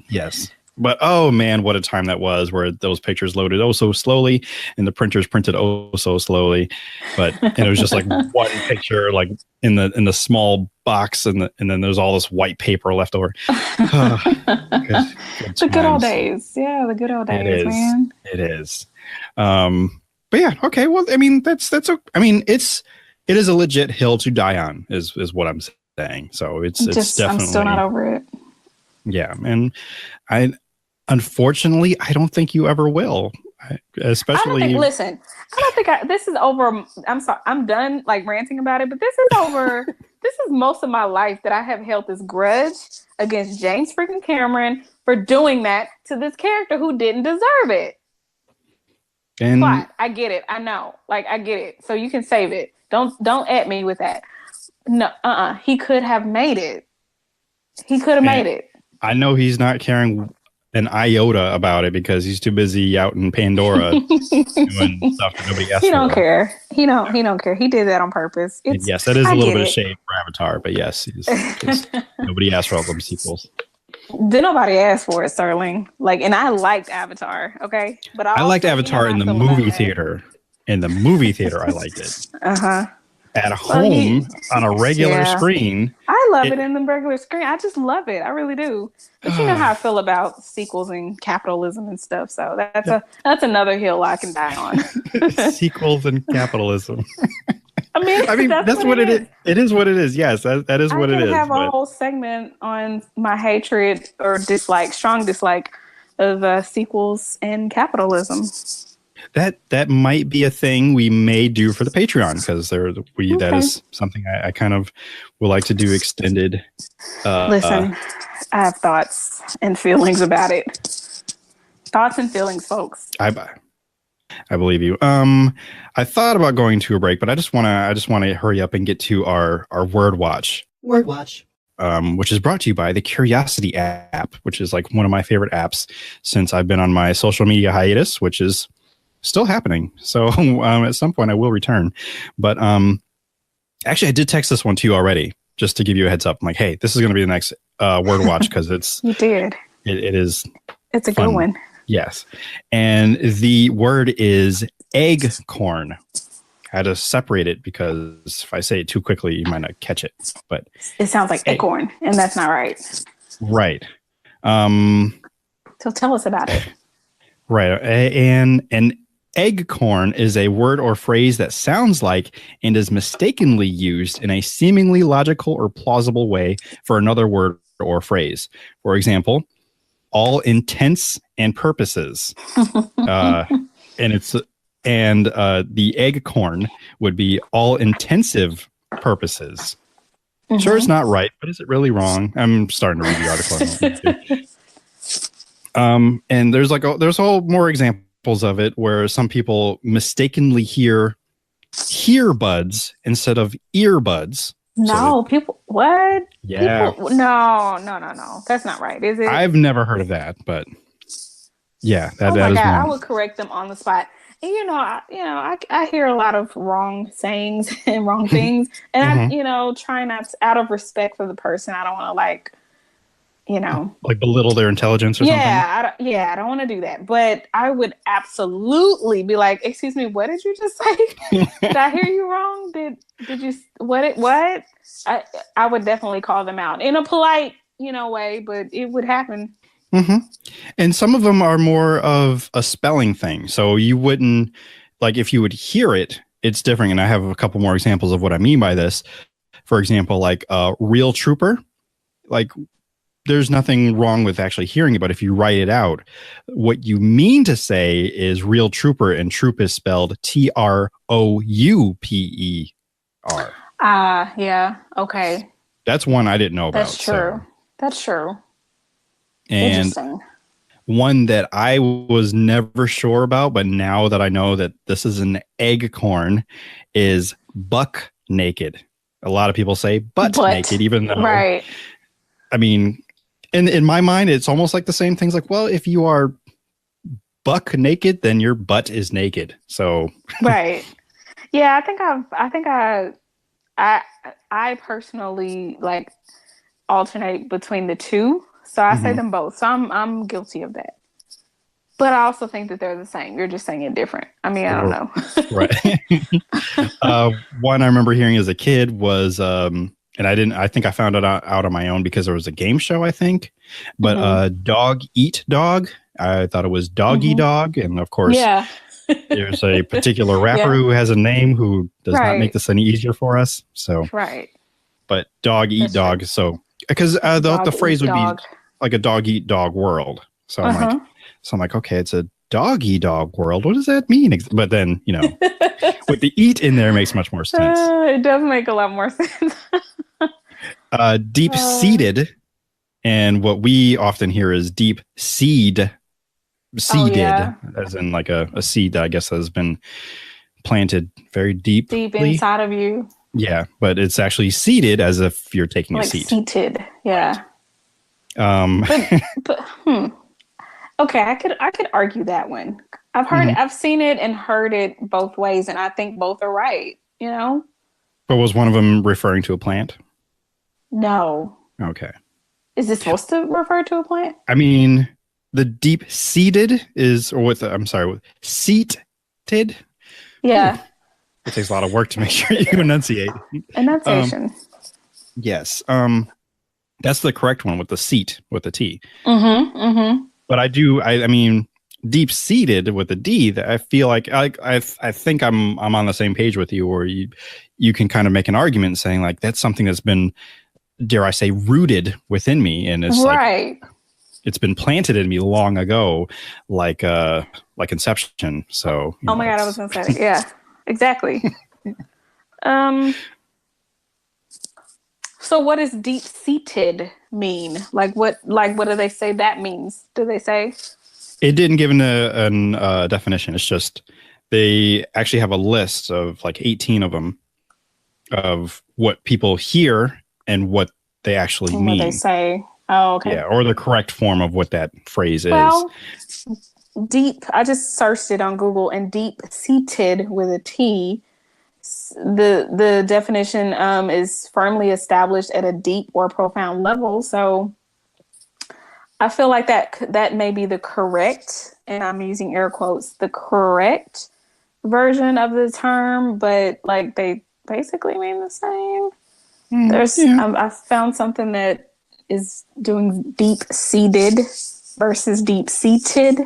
A: Yes. But oh man, what a time that was, where those pictures loaded oh so slowly and the printers printed oh so slowly. And it was just like one picture like in the small box, and then there's all this white paper left over. Good
B: The good old days. Yeah, the good old days, man.
A: It is. But yeah, okay. Well, I mean, it is a legit hill to die on, is what I'm saying. So it's definitely.
B: I'm still not over it.
A: Yeah, and unfortunately, I don't think you ever will. Especially,
B: listen, I don't think this is over. I'm sorry, I'm done like ranting about it. But this is over. This is most of my life that I have held this grudge against James freaking Cameron for doing that to this character who didn't deserve it.
A: And
B: but I get it. I know, like I get it. So you can save it. Don't at me with that. No, he could have made it. He could have made it.
A: I know he's not caring an iota about it because he's too busy out in Pandora doing stuff that nobody asked for.
B: He don't care. He don't care. He did that on purpose.
A: Yes, that is a little bit of shade for Avatar, but yes, nobody asked for all them sequels.
B: Did nobody ask for it, Sterling? And I liked Avatar, okay? But I
A: liked Avatar in the movie theater. In the movie theater, I liked it. At home on a regular screen.
B: I love it in the regular screen. I just love it. I really do. But you know how I feel about sequels and capitalism and stuff. So that's another hill I can die on.
A: Sequels and capitalism.
B: I mean
A: that's what it is. It is what it is. Yes, that is what it is.
B: I have a whole segment on my hatred or strong dislike of sequels and capitalism.
A: That might be a thing we may do for the Patreon, because that is something I kind of would like to do extended.
B: Listen, I have thoughts and feelings about it. Thoughts and feelings, folks.
A: I believe you. I thought about going to a break, but I just want to hurry up and get to our Word Watch.
E: Word Watch.
A: Which is brought to you by the Curiosity app, which is like one of my favorite apps since I've been on my social media hiatus, which is still happening. So at some point I will return. But actually, I did text this one to you already, just to give you a heads up. I'm like, hey, this is going to be the next Word Watch, because it's
B: you did.
A: It is.
B: It's a
A: fun.
B: good one.
A: Yes, and the word is eggcorn. I had to separate it because if I say it too quickly, you might not catch it. But
B: it sounds like eggcorn, and that's not right.
A: Right.
B: So tell us about it.
A: Right, and an eggcorn is a word or phrase that sounds like and is mistakenly used in a seemingly logical or plausible way for another word or phrase. For example, all intents and purposes. The eggcorn would be all intensive purposes. Mm-hmm. Sure, it's not right, but is it really wrong? I'm starting to read the article. And there's whole more examples of it where some people mistakenly hear buds instead of earbuds.
B: No, people, what?
A: Yeah.
B: No. That's not right, is it?
A: I've never heard of that, but yeah, that is one.
B: I would correct them on the spot. And I hear a lot of wrong sayings and wrong things, and I try not to, out of respect for the person, I don't want to like belittle their intelligence or something. I don't want to do that, but I would absolutely be like, excuse me, what did you just say? Did I hear you wrong? Did you what? I would definitely call them out in a polite way, but it would happen.
A: Mm-hmm. And some of them are more of a spelling thing, so you wouldn't, like, if you would hear it, it's different. And I have a couple more examples of what I mean by this. For example, like real trooper, like there's nothing wrong with actually hearing it, but if you write it out, what you mean to say is real trooper, and troop is spelled TROUPER.
B: Yeah. Okay.
A: That's one I didn't know about.
B: That's true. So. That's true.
A: And one that I was never sure about, but now that I know that this is an eggcorn, is buck naked. A lot of people say butt naked, even though,
B: right.
A: I mean, in my mind, it's almost like the same things. Like, well, if you are buck naked, then your butt is naked. So
B: right. Yeah, I think I I personally like alternate between the two, so I say them both. So I'm guilty of that. But I also think that they're the same. You're just saying it different. I mean, I don't know.
A: Right. One I remember hearing as a kid was, and I think I found it out on my own because there was a game show, I think. But dog eat dog. I thought it was doggy dog. And of course,
B: Yeah.
A: there's a particular rapper who has a name who does not make this any easier for us. So, but dog eat dog. True. So, because the phrase would be like a dog eat dog world. So I'm like, okay, it's a doggy dog world. What does that mean? But then, with the eat in there makes much more sense.
B: It does make a lot more sense.
A: Deep seeded, and what we often hear is deep seeded, as in like a seed that I guess has been planted very deep
B: inside of you.
A: Yeah, but it's actually seeded as if you're taking a seat.
B: Seated, yeah. But okay, I could argue that one. I've seen it and heard it both ways, and I think both are right.
A: But was one of them referring to a plant?
B: No.
A: Okay.
B: Is this supposed to refer to a plant?
A: I mean, the deep seated is, seated.
B: Yeah.
A: Ooh. It takes a lot of work to make sure you enunciate.
B: Enunciation.
A: Yes. That's the correct one with the seat with the T. But I mean, deep seated with a D. I feel like I think I'm on the same page with you, or you can kind of make an argument saying like that's something that's been, dare I say, rooted within me, and it's like it's been planted in me long ago, like Inception. So
B: oh my God, I was gonna say yeah, exactly. So what does deep seated mean? Like what do they say that means? Do they say?
A: It didn't give a definition. It's just they actually have a list of like 18 of them of what people hear and what they actually mean.
B: What they say. Oh, okay.
A: Yeah, or the correct form of what that phrase
B: is. Deep. I just searched it on Google, and deep seated with a T. The definition is firmly established at a deep or profound level. So I feel like that may be the correct, and I'm using air quotes, the correct version of the term, but like they basically mean the same. I found something that is doing deep seated versus deep seated.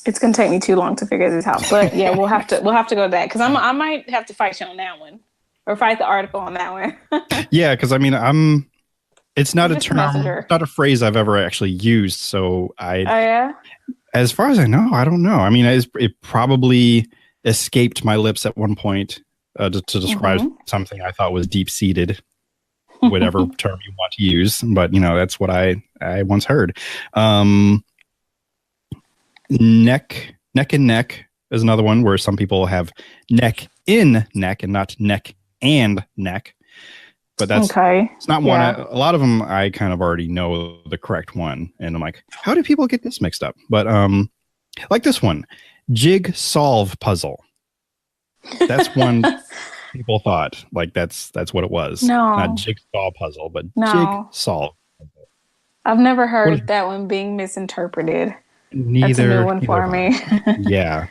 B: It's gonna take me too long to figure this out, but yeah, we'll have to go to that because I might have to fight you on that one, or fight the article on that one.
A: Yeah, because I mean, it's not a term, not a phrase I've ever actually used. So as far as I know, I don't know. I mean, it probably escaped my lips at one point to describe something I thought was deep seated, whatever term you want to use. But that's what I once heard. Neck and neck is another one where some people have neck in neck and not neck and neck. But that's it's not one. A lot of them I kind of already know the correct one, and I'm like, how do people get this mixed up? But like this one, jig solve puzzle. That's one people thought like that's what it was.
B: No,
A: not jigsaw puzzle, but jig solve.
B: I've never heard that one being misinterpreted.
A: That's a
B: new one for me.
A: Yeah.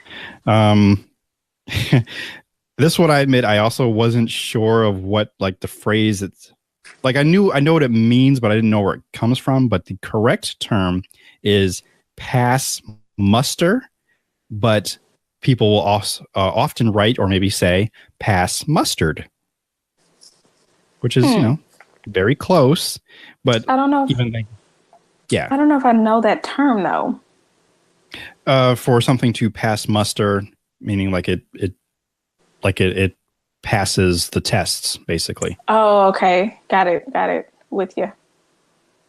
A: This one, I admit, I also wasn't sure of what like the phrase. It's like I know what it means, but I didn't know where it comes from. But the correct term is pass muster, but people will also often write or maybe say pass mustard, which is very close. But
B: I don't know. I don't know if I know that term though.
A: For something to pass muster, meaning like it passes the tests, basically.
B: Oh, okay. Got it. With you.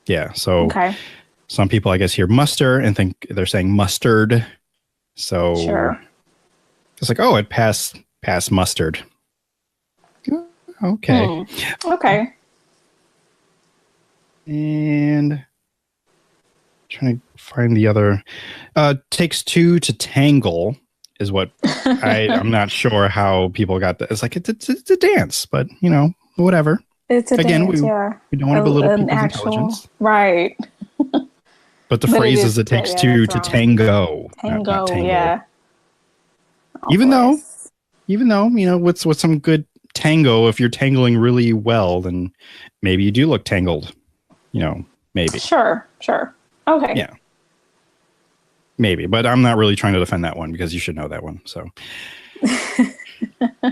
A: Yeah. So some people, I guess, hear muster and think they're saying mustard. So it's like, oh, it passed mustard. Okay.
B: Okay.
A: And trying to find the other. Takes two to tangle is what I'm not sure how people got that. It's like it's a dance, but whatever.
B: It's a
A: Again,
B: dance,
A: we don't want to belittle people's intelligence.
B: Right.
A: But the phrase it takes two to tango.
B: Tango,
A: not tango.
B: yeah.
A: Even though, with some good tango, if you're tangling really well, then maybe you do look tangled. Maybe.
B: Sure. Okay.
A: Yeah. Maybe, but I'm not really trying to defend that one because you should know that one. So,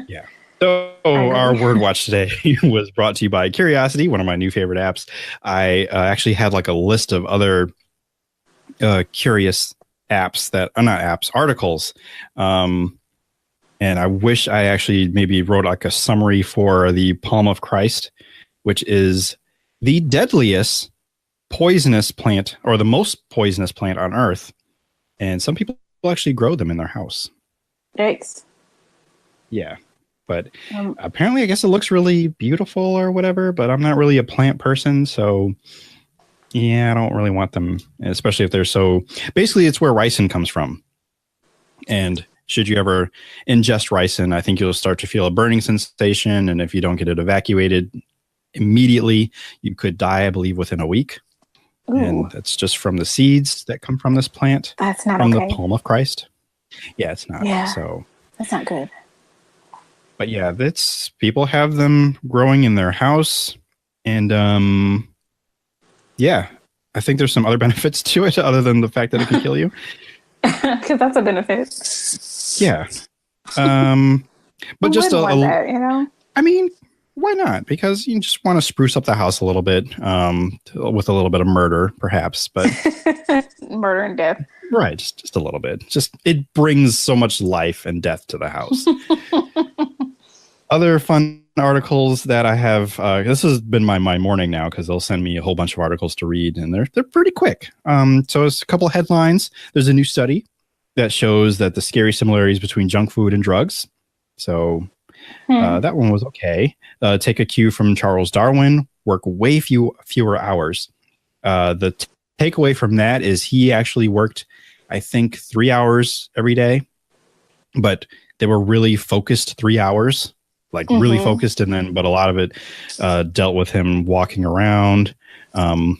A: yeah. So our word watch today was brought to you by Curiosity, one of my new favorite apps. I actually had like a list of other curious apps articles. And I wish I actually maybe wrote like a summary for the palm of Christ, which is the deadliest poisonous plant, or the most poisonous plant on earth. And some people actually grow them in their house.
B: Yikes.
A: Yeah. But apparently, I guess it looks really beautiful or whatever, but I'm not really a plant person. So, yeah, I don't really want them, especially if they're so... Basically, it's where ricin comes from. And should you ever ingest ricin, I think you'll start to feel a burning sensation. And if you don't get it evacuated immediately, you could die, I believe, within a week. Ooh. And that's just from the seeds that come from this plant.
B: That's not
A: from
B: okay.
A: the palm of Christ. Yeah, it's not.
B: Yeah,
A: so
B: that's not good.
A: But yeah, people have them growing in their house, and yeah, I think there's some other benefits to it other than the fact that it can kill you.
B: Because that's a benefit.
A: Yeah, but just
B: that,
A: I mean, why not? Because you just want to spruce up the house a little bit, with a little bit of murder, perhaps, but
B: murder and death.
A: Right, just a little bit. Just it brings so much life and death to the house. Other fun articles that I have. This has been my morning now because they'll send me a whole bunch of articles to read, and they're pretty quick. So it's a couple headlines. There's a new study that shows that the scary similarities between junk food and drugs. So that one was okay. Take a cue from Charles Darwin. Work way fewer hours. The takeaway from that is he actually worked, I think, 3 hours every day, but they were really focused 3 hours. Like really focused, but a lot of it dealt with him walking around, walking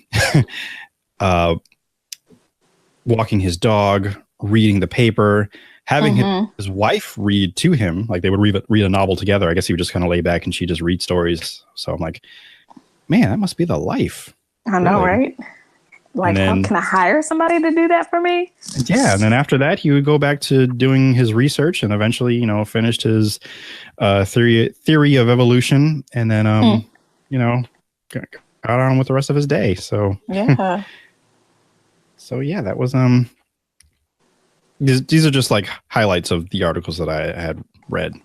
A: his dog, reading the paper, having his wife read to him. Like they would read a novel together. I guess he would just kind of lay back and she'd just read stories. So I'm like, man, that must be the life.
B: I know, right? Like, how can I hire somebody to do that for me?
A: Yeah, and then after that, he would go back to doing his research and eventually, finished his theory of evolution, and then, got on with the rest of his day. So
B: yeah,
A: so yeah, that was These are just like highlights of the articles that I had read,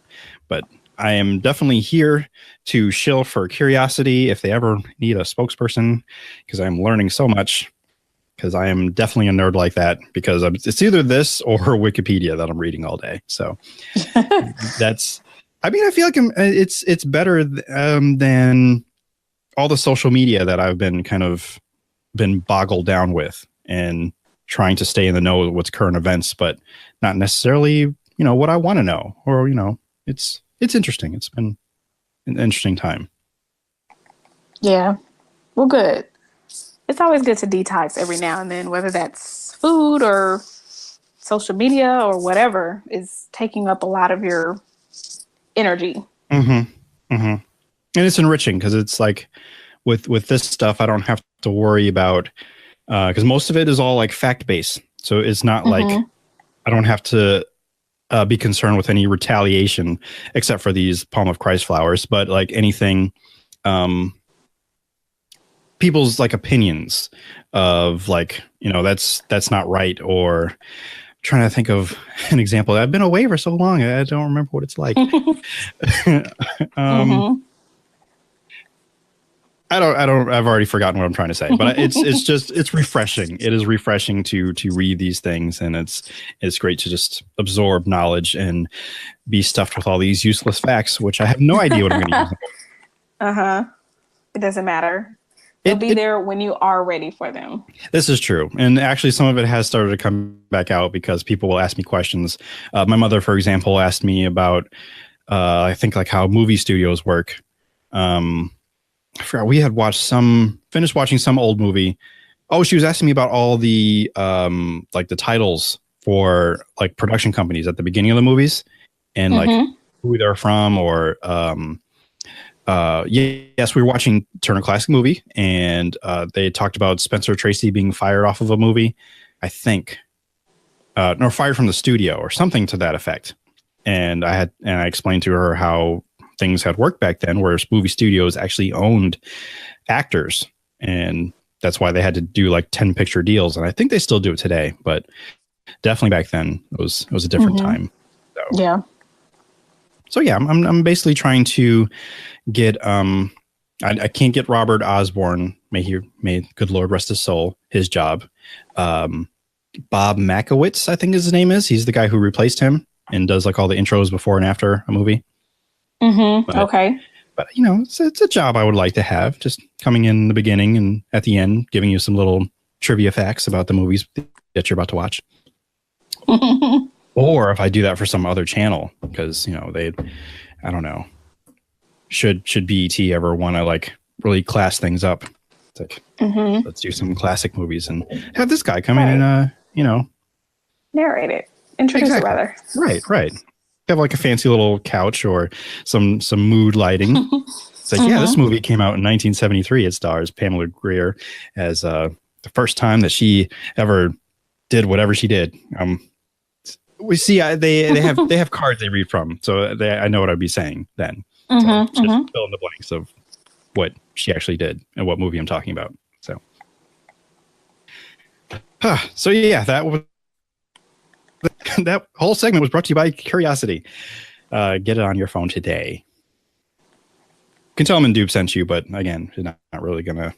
A: but I am definitely here to shill for Curiosity if they ever need a spokesperson, because I'm learning so much. Because I am definitely a nerd like that, because it's either this or Wikipedia that I'm reading all day. So I feel like it's better than all the social media that I've been boggled down with and trying to stay in the know of what's current events, but not necessarily, what I want to know, or, it's interesting. It's been an interesting time.
B: Yeah. Well, good. It's always good to detox every now and then, whether that's food or social media or whatever is taking up a lot of your energy.
A: And it's enriching because it's like with this stuff, I don't have to worry about, because most of it is all like fact-based. So it's not like I don't have to be concerned with any retaliation except for these palm of Christ flowers, but like anything, people's like opinions of like, that's not right, or trying to think of an example. I've been away for so long, I don't remember what it's like. I've already forgotten what I'm trying to say, but it's refreshing. It is refreshing to read these things, and it's great to just absorb knowledge and be stuffed with all these useless facts, which I have no idea what I'm going to use.
B: It doesn't matter. They'll be there when you are ready for them.
A: This is true. And actually, some of it has started to come back out because people will ask me questions. My mother, for example, asked me about, I think, like how movie studios work. I forgot, we had finished watching some old movie. Oh, she was asking me about all the, like the titles for like production companies at the beginning of the movies and like who they're from or, yes, we were watching Turner Classic Movie, and they talked about Spencer Tracy being fired off of a movie, I think, or fired from the studio or something to that effect. And I explained to her how things had worked back then, where movie studios actually owned actors, and that's why they had to do like 10-picture deals. And I think they still do it today, but definitely back then it was a different time. So.
B: Yeah.
A: So yeah, I'm basically trying to get I can't get Robert Osborne, may good Lord rest his soul, his job. Bob Makowitz, I think his name is. He's the guy who replaced him and does like all the intros before and after a movie.
B: Okay.
A: But you know, it's a job I would like to have, just coming in the beginning and at the end, giving you some little trivia facts about the movies that you're about to watch. Or if I do that for some other channel, because you know I don't know, should BET ever want to like really class things up? It's like let's do some classic movies and have this guy come in and
B: narrate it, introduce it rather.
A: Right. Have like a fancy little couch or some mood lighting. It's like this movie came out in 1973. It stars Pamela Grier as the first time that she ever did whatever she did. We see they have cards they read from, so I know what I'd be saying then. So just fill in the blanks of what she actually did and what movie I'm talking about. So, so yeah, that whole segment was brought to you by Curiosity. Get it on your phone today. You can tell them Dupe sent you, but again, they're not really gonna.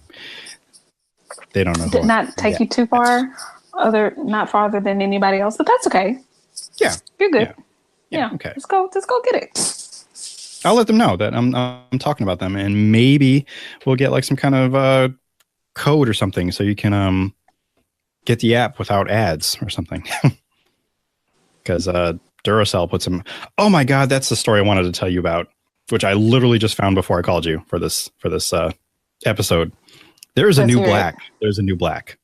A: They don't know.
B: Did not take you too far, not farther than anybody else, but that's okay.
A: Yeah,
B: you're good.
A: Yeah. Okay.
B: Let's go get it.
A: I'll let them know that I'm talking about them, and maybe we'll get like some kind of code or something, so you can get the app without ads or something. Because Duracell puts them. Oh my God, that's the story I wanted to tell you about, which I literally just found before I called you for this episode. There's a new black. There's a new black.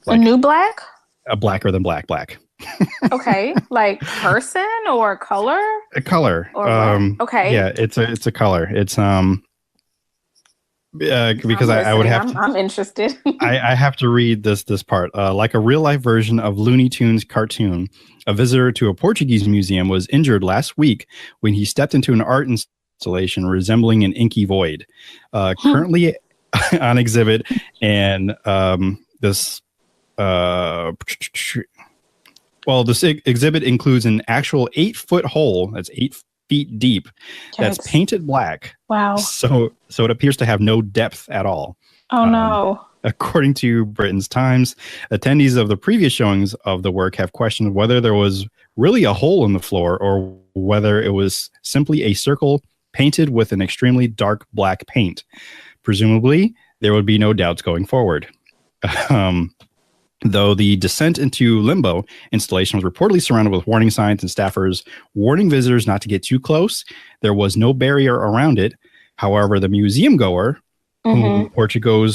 B: Like, a new black?
A: A blacker than black.
B: Okay, like person or color?
A: A color.
B: Or okay.
A: Yeah, it's a color. It's because I would have to,
B: I'm interested.
A: I have to read this part. Like a real life version of Looney Tunes cartoon, a visitor to a Portuguese museum was injured last week when he stepped into an art installation resembling an inky void. Currently on exhibit, and this exhibit includes an actual 8-foot hole that's 8 feet deep. That's painted black.
B: Wow.
A: So it appears to have no depth at all.
B: Oh no.
A: According to Britain's Times, attendees of the previous showings of the work have questioned whether there was really a hole in the floor or whether it was simply a circle painted with an extremely dark black paint. Presumably, there would be no doubts going forward. Though the Descent into Limbo installation was reportedly surrounded with warning signs and staffers warning visitors not to get too close, there was no barrier around it. However, the museum goer, whom Portugal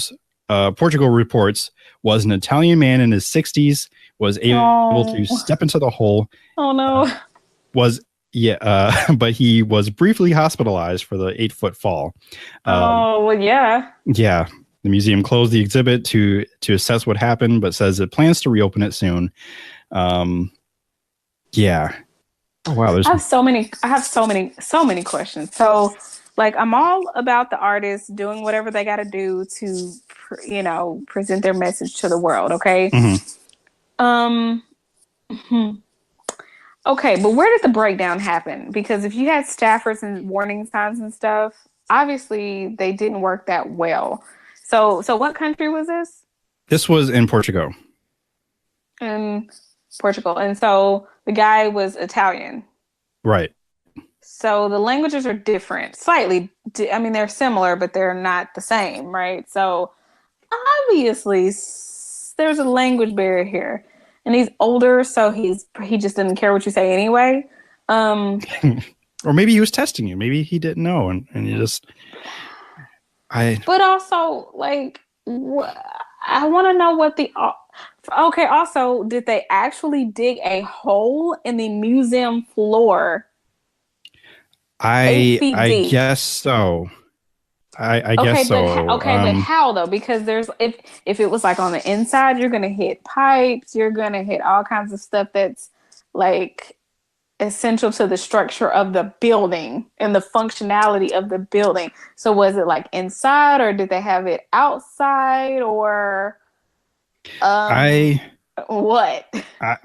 A: reports was an Italian man in his 60s, was able to step into the hole.
B: Oh no!
A: But he was briefly hospitalized for the 8-foot fall.
B: Yeah.
A: Yeah. The museum closed the exhibit to assess what happened, but says it plans to reopen it soon. Yeah. Oh wow. I have so
B: many questions. So, like, I'm all about the artists doing whatever they got to do to, present their message to the world. Okay. Okay, but where did the breakdown happen? Because if you had staffers and warning signs and stuff, obviously they didn't work that well. So what country was this?
A: This was in Portugal.
B: In Portugal. And so the guy was Italian.
A: Right.
B: So the languages are different. Slightly. I mean, they're similar, but they're not the same, right? So obviously there's a language barrier here, and he's older, so he just didn't care what you say anyway.
A: Or maybe he was testing you. Maybe he didn't know, and you just.
B: But also, like, I want to know what the. Okay. Also, did they actually dig a hole in the museum floor?
A: I guess so. I guess so.
B: But how though? Because there's if it was like on the inside, you're gonna hit pipes. You're gonna hit all kinds of stuff that's like essential to the structure of the building and the functionality of the building. So was it like inside, or did they have it outside, or what?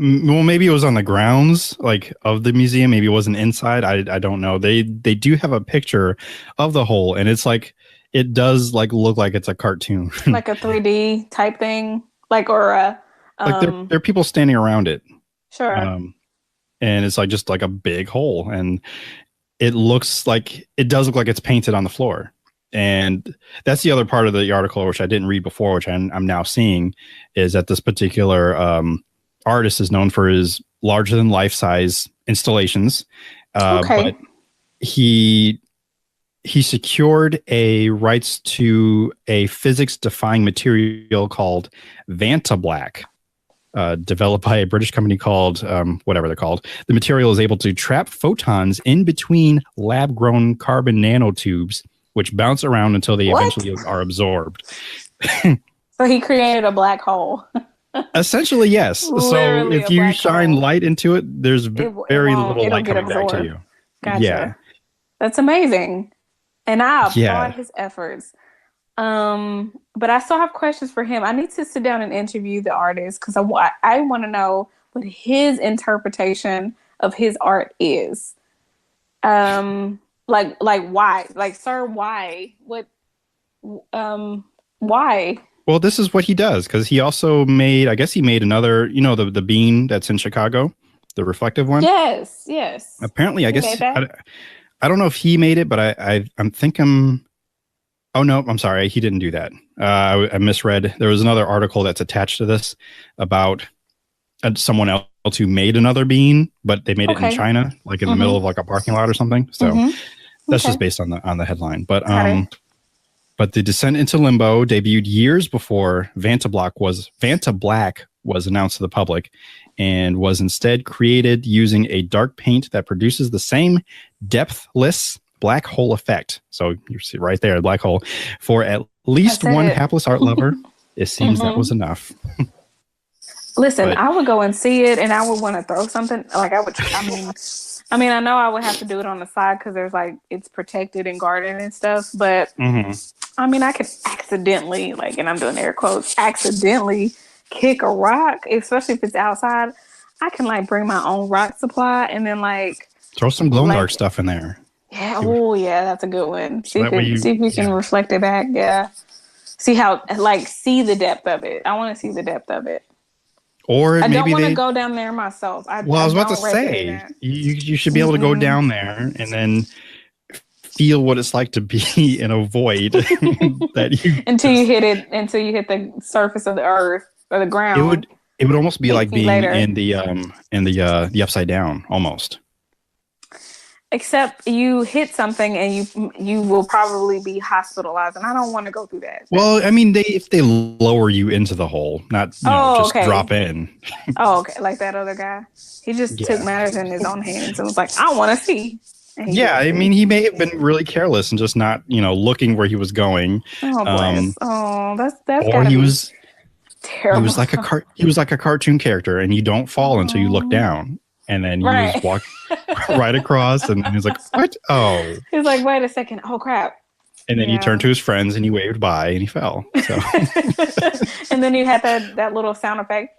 A: Well, maybe it was on the grounds like of the museum. Maybe it wasn't inside. I don't know. They do have a picture of the hole, and it's like it does like look like it's a cartoon,
B: like a 3D type thing, like or a
A: like there are people standing around it.
B: Sure.
A: And it's like just like a big hole, and it does look like it's painted on the floor. And that's the other part of the article, which I didn't read before, which I'm now seeing, is that this particular artist is known for his larger than life size installations. But he secured a rights to a physics defying material called Vantablack, developed by a British company called whatever they're called. The material is able to trap photons in between lab grown carbon nanotubes, which bounce around until they eventually are absorbed.
B: So he created a black hole.
A: Essentially, yes.
B: Literally
A: so if you shine light into it, there's very little light coming back to you.
B: Gotcha.
A: Yeah.
B: That's amazing. And I applaud his efforts. But I still have questions for him. I need to sit down and interview the artist because I want to know what his interpretation of his art is. Like why? Like, sir, why? What? Why?
A: Well, this is what he does, because he also made another, the bean that's in Chicago, the reflective one.
B: Yes.
A: Apparently, I guess I don't know if he made it, but I'm thinking. Oh no, I'm sorry, he didn't do that. I misread. There was another article that's attached to this about someone else who made another bean, but they made it in China, like in the middle of like a parking lot or something. So that's just based on the headline. But the Descent into Limbo debuted years before Vantablack was announced to the public, and was instead created using a dark paint that produces the same depthless black hole effect. So you see right there, black hole. For at least one hapless art lover, it seems that was enough.
B: Listen, I would go and see it, and I would want to throw something. Like I would. I mean, I know I would have to do it on the side because there's like it's protected and guarded and stuff. But I mean, I could accidentally, and I'm doing air quotes, accidentally kick a rock, especially if it's outside. I can bring my own rock supply and then
A: throw some glow in the dark stuff in there.
B: Yeah. Oh, yeah. That's a good one. See if you can reflect it back. Yeah. See how see the depth of it. I want to see the depth of it.
A: Or
B: I don't want to go down there myself. I was
A: about to say you should be able to go down there and then feel what it's like to be in a void
B: until you hit the surface of the earth or the ground.
A: It would almost be like being in the upside down almost.
B: Except you hit something and you will probably be hospitalized, and I don't want to go through that.
A: Well, I mean, if they lower you into the hole, not just drop in.
B: Oh, okay, like that other guy. He just took matters in his own hands and was like, "I want to see."
A: Yeah, I mean, he may have been really careless and just not, looking where he was going.
B: Oh, bless. That's
A: or he was
B: terrible.
A: He was like a cartoon character, and you don't fall until you look down. And then you just walk right across, and then he's like, "What? Oh!" He's
B: like, "Wait a second! Oh crap!"
A: And then he turned to his friends and he waved bye, and he fell. So.
B: And then you had that little sound effect.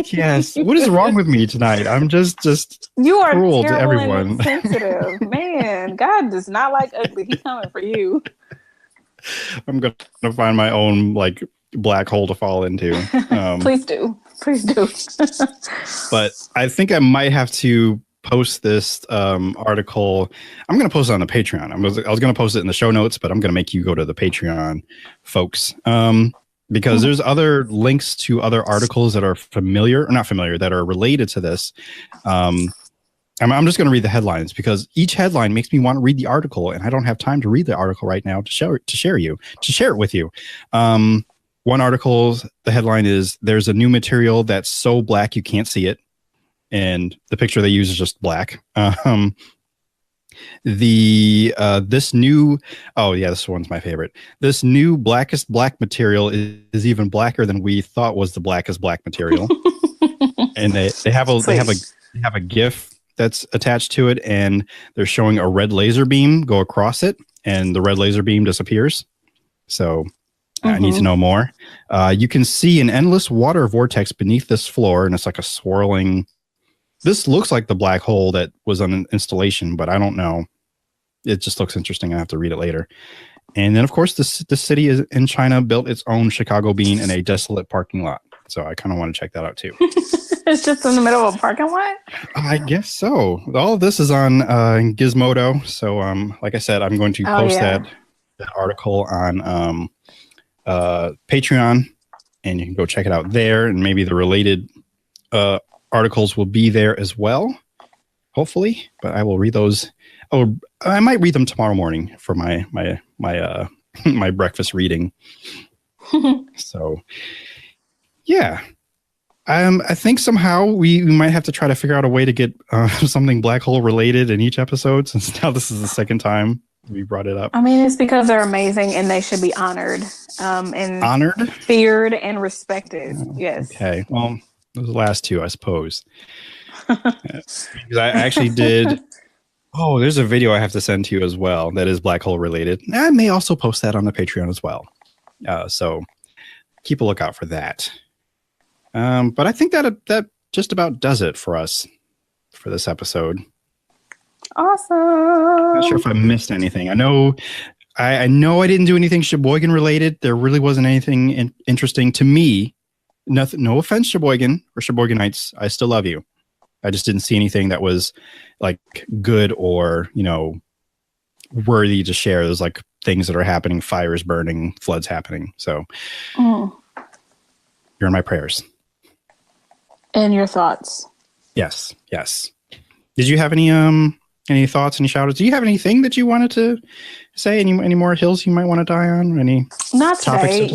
A: Yes. What is wrong with me tonight? I'm just
B: you are
A: cruel to everyone.
B: And sensitive, man. God does not like ugly. He's coming for you.
A: I'm gonna find my own black hole to fall into.
B: Please do.
A: But I think I might have to post this article. I'm going to post it on the Patreon. I was going to post it in the show notes, but I'm going to make you go to the Patreon, folks, because there's other links to other articles that are familiar or not familiar that are related to this. I'm just going to read the headlines because each headline makes me want to read the article, and I don't have time to read the article right now to share it with you. One article, the headline is "There's a new material that's so black you can't see it," and the picture they use is just black. This one's my favorite. This new blackest black material is even blacker than we thought was the blackest black material. And they have a GIF that's attached to it, and they're showing a red laser beam go across it, and the red laser beam disappears. So I need to know more. You can see an endless water vortex beneath this floor, and it's like a swirling. This looks like the black hole that was on an installation, but I don't know. It just looks interesting. I have to read it later. And then, of course, the city in China built its own Chicago bean in a desolate parking lot. So I kind of want to check that out, too.
B: It's just in the middle of a parking lot?
A: I guess so. All of this is on Gizmodo. So, like I said, I'm going to post that article on Patreon, and you can go check it out there. And maybe the related articles will be there as well, hopefully. But I will read those. Oh, I might read them tomorrow morning for my my breakfast reading. So, yeah. I think somehow we might have to try to figure out a way to get something black hole related in each episode, since now this is the second time we brought it up.
B: I mean, it's because they're amazing and they should be honored, and
A: honored,
B: feared, and respected. Yes.
A: Okay. Well, those last two, I suppose. Because I actually did. Oh, there's a video I have to send to you as well that is black hole related. I may also post that on the Patreon as well. So keep a lookout for that. But I think that just about does it for us for this episode.
B: Awesome.
A: Not sure if I missed anything. I know I didn't do anything Sheboygan related. There really wasn't anything interesting to me. Nothing. No offense, Sheboygan or Sheboyganites. I still love you. I just didn't see anything that was like good or, worthy to share. There's like things that are happening, fires burning, floods happening. So you're in my prayers.
B: And your thoughts.
A: Yes. Did you have any thoughts, any shout outs? Do you have anything that you wanted to say? Any more hills you might want to die on? Any
B: Not today,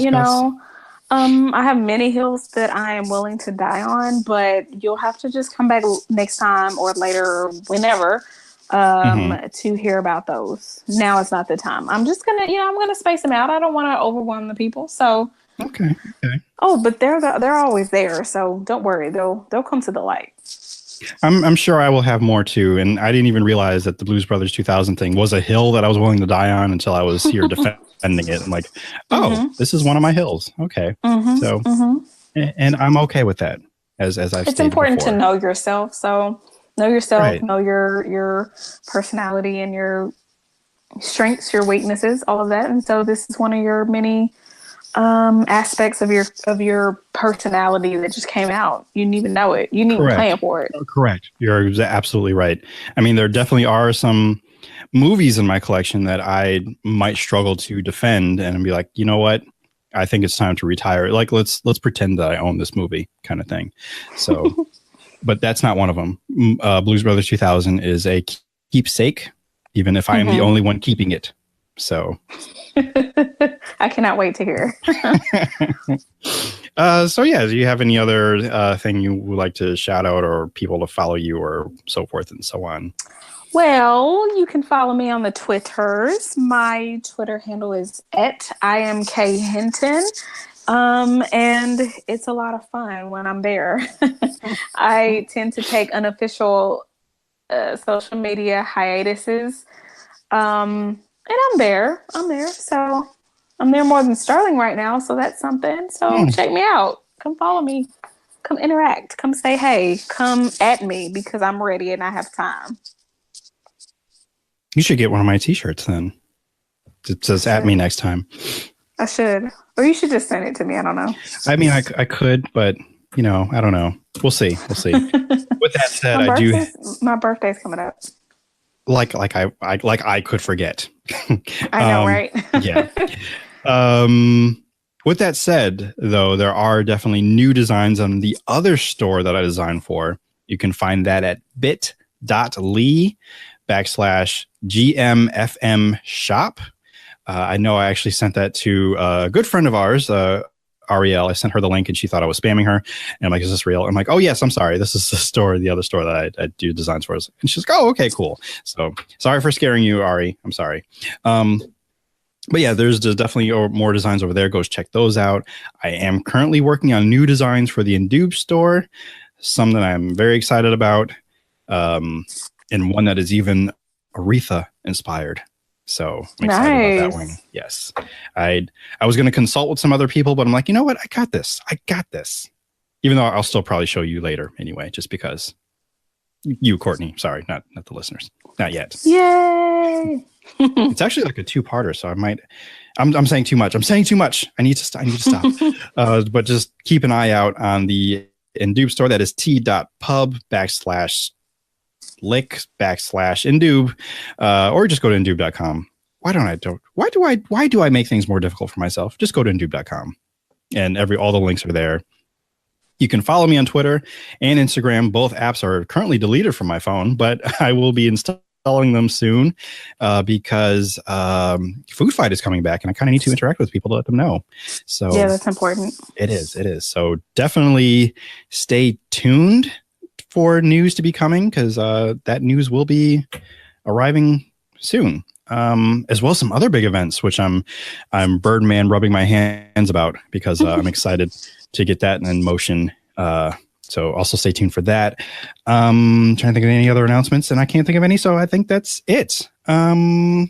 B: I have many hills that I am willing to die on, but you'll have to just come back next time or later or whenever to hear about those. Now is not the time. I'm just gonna, I'm gonna space them out. I don't want to overwhelm the people. So
A: okay.
B: Oh, but they're always there. So don't worry. They'll come to the light.
A: I'm sure I will have more too. And I didn't even realize that the Blues Brothers 2000 thing was a hill that I was willing to die on until I was here defending it. I'm like, this is one of my hills. Okay. So, and I'm okay with that. As I've
B: It's important
A: before.
B: to know yourself. So know yourself,
A: right.
B: Know your personality and your strengths, your weaknesses, all of that. And so this is one of your many aspects of your personality that just came out. You didn't even know it. You didn't even plan for it.
A: Correct. You're absolutely right. I mean, there definitely are some movies in my collection that I might struggle to defend and be like, you know what? I think it's time to retire. Like, let's pretend that I own this movie kind of thing. So, but that's not one of them. Blues Brothers 2000 is a keepsake, even if I am the only one keeping it. So
B: I cannot wait to hear.
A: So yeah, do you have any other thing you would like to shout out or people to follow you or so forth and so on?
B: Well, you can follow me on the Twitters. My Twitter handle is @IamKHinton. And it's a lot of fun when I'm there. I tend to take unofficial social media hiatuses. And I'm there. So I'm there more than Sterling right now. So that's something. So check me out. Come follow me. Come interact. Come say hey. Come at me because I'm ready and I have time.
A: You should get one of my t-shirts then. It says at me next time.
B: I should. Or you should just send it to me. I don't know.
A: I mean, I could, but I don't know. We'll see. With that said,
B: my birthday's coming up.
A: Like I could forget.
B: I know, right?
A: Yeah. With that said, though, there are definitely new designs on the other store that I designed for. You can find that at bit.ly/GMFM shop. I know I actually sent that to a good friend of ours, Ariel. I sent her the link and she thought I was spamming her. And I'm like, is this real? I'm like, oh, yes, I'm sorry. This is the other store that I do designs for. And she's like, oh, okay, cool. So sorry for scaring you, Ari. I'm sorry. But yeah, there's definitely more designs over there. Go check those out. I am currently working on new designs for the Indube store, some that I'm very excited about, and one that is even Aretha inspired. So I'm excited about that one. Yes. I was going to consult with some other people, but I'm like, you know what? I got this. Even though I'll still probably show you later anyway, just because you, Courtney, sorry, not the listeners. Not yet.
B: Yay.
A: It's actually like a two-parter, so I'm saying too much. I need to stop. But just keep an eye out on the Indube store. That is t.pub/lick/Indube, or just go to Indube.com. Why do I make things more difficult for myself? Just go to Indube.com, and all the links are there. You can follow me on Twitter and Instagram. Both apps are currently deleted from my phone, but I will be installing them soon because Food Fight is coming back, and I kind of need to interact with people to let them know. So
B: yeah, that's important.
A: It is. So definitely stay tuned for news to be coming, because that news will be arriving soon. As well as some other big events, which I'm Birdman rubbing my hands about, because I'm excited to get that in motion. So also stay tuned for that. Trying to think of any other announcements, and I can't think of any, so I think that's it. I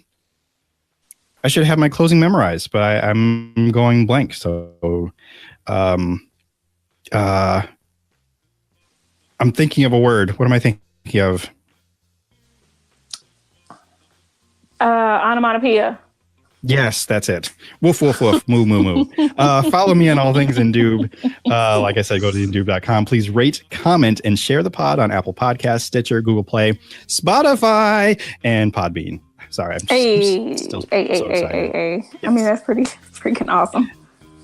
A: should have my closing memorized, but I'm going blank. So I'm thinking of a word. What am I thinking of?
B: Onomatopoeia.
A: Yes, that's it. Woof, woof, woof. Moo, moo, moo. Follow me on all things Indube. Like I said, go to Indube.com. Please rate, comment, and share the pod on Apple Podcasts, Stitcher, Google Play, Spotify, and Podbean. Sorry, I'm still so excited.
B: Yes. I mean, that's pretty freaking awesome.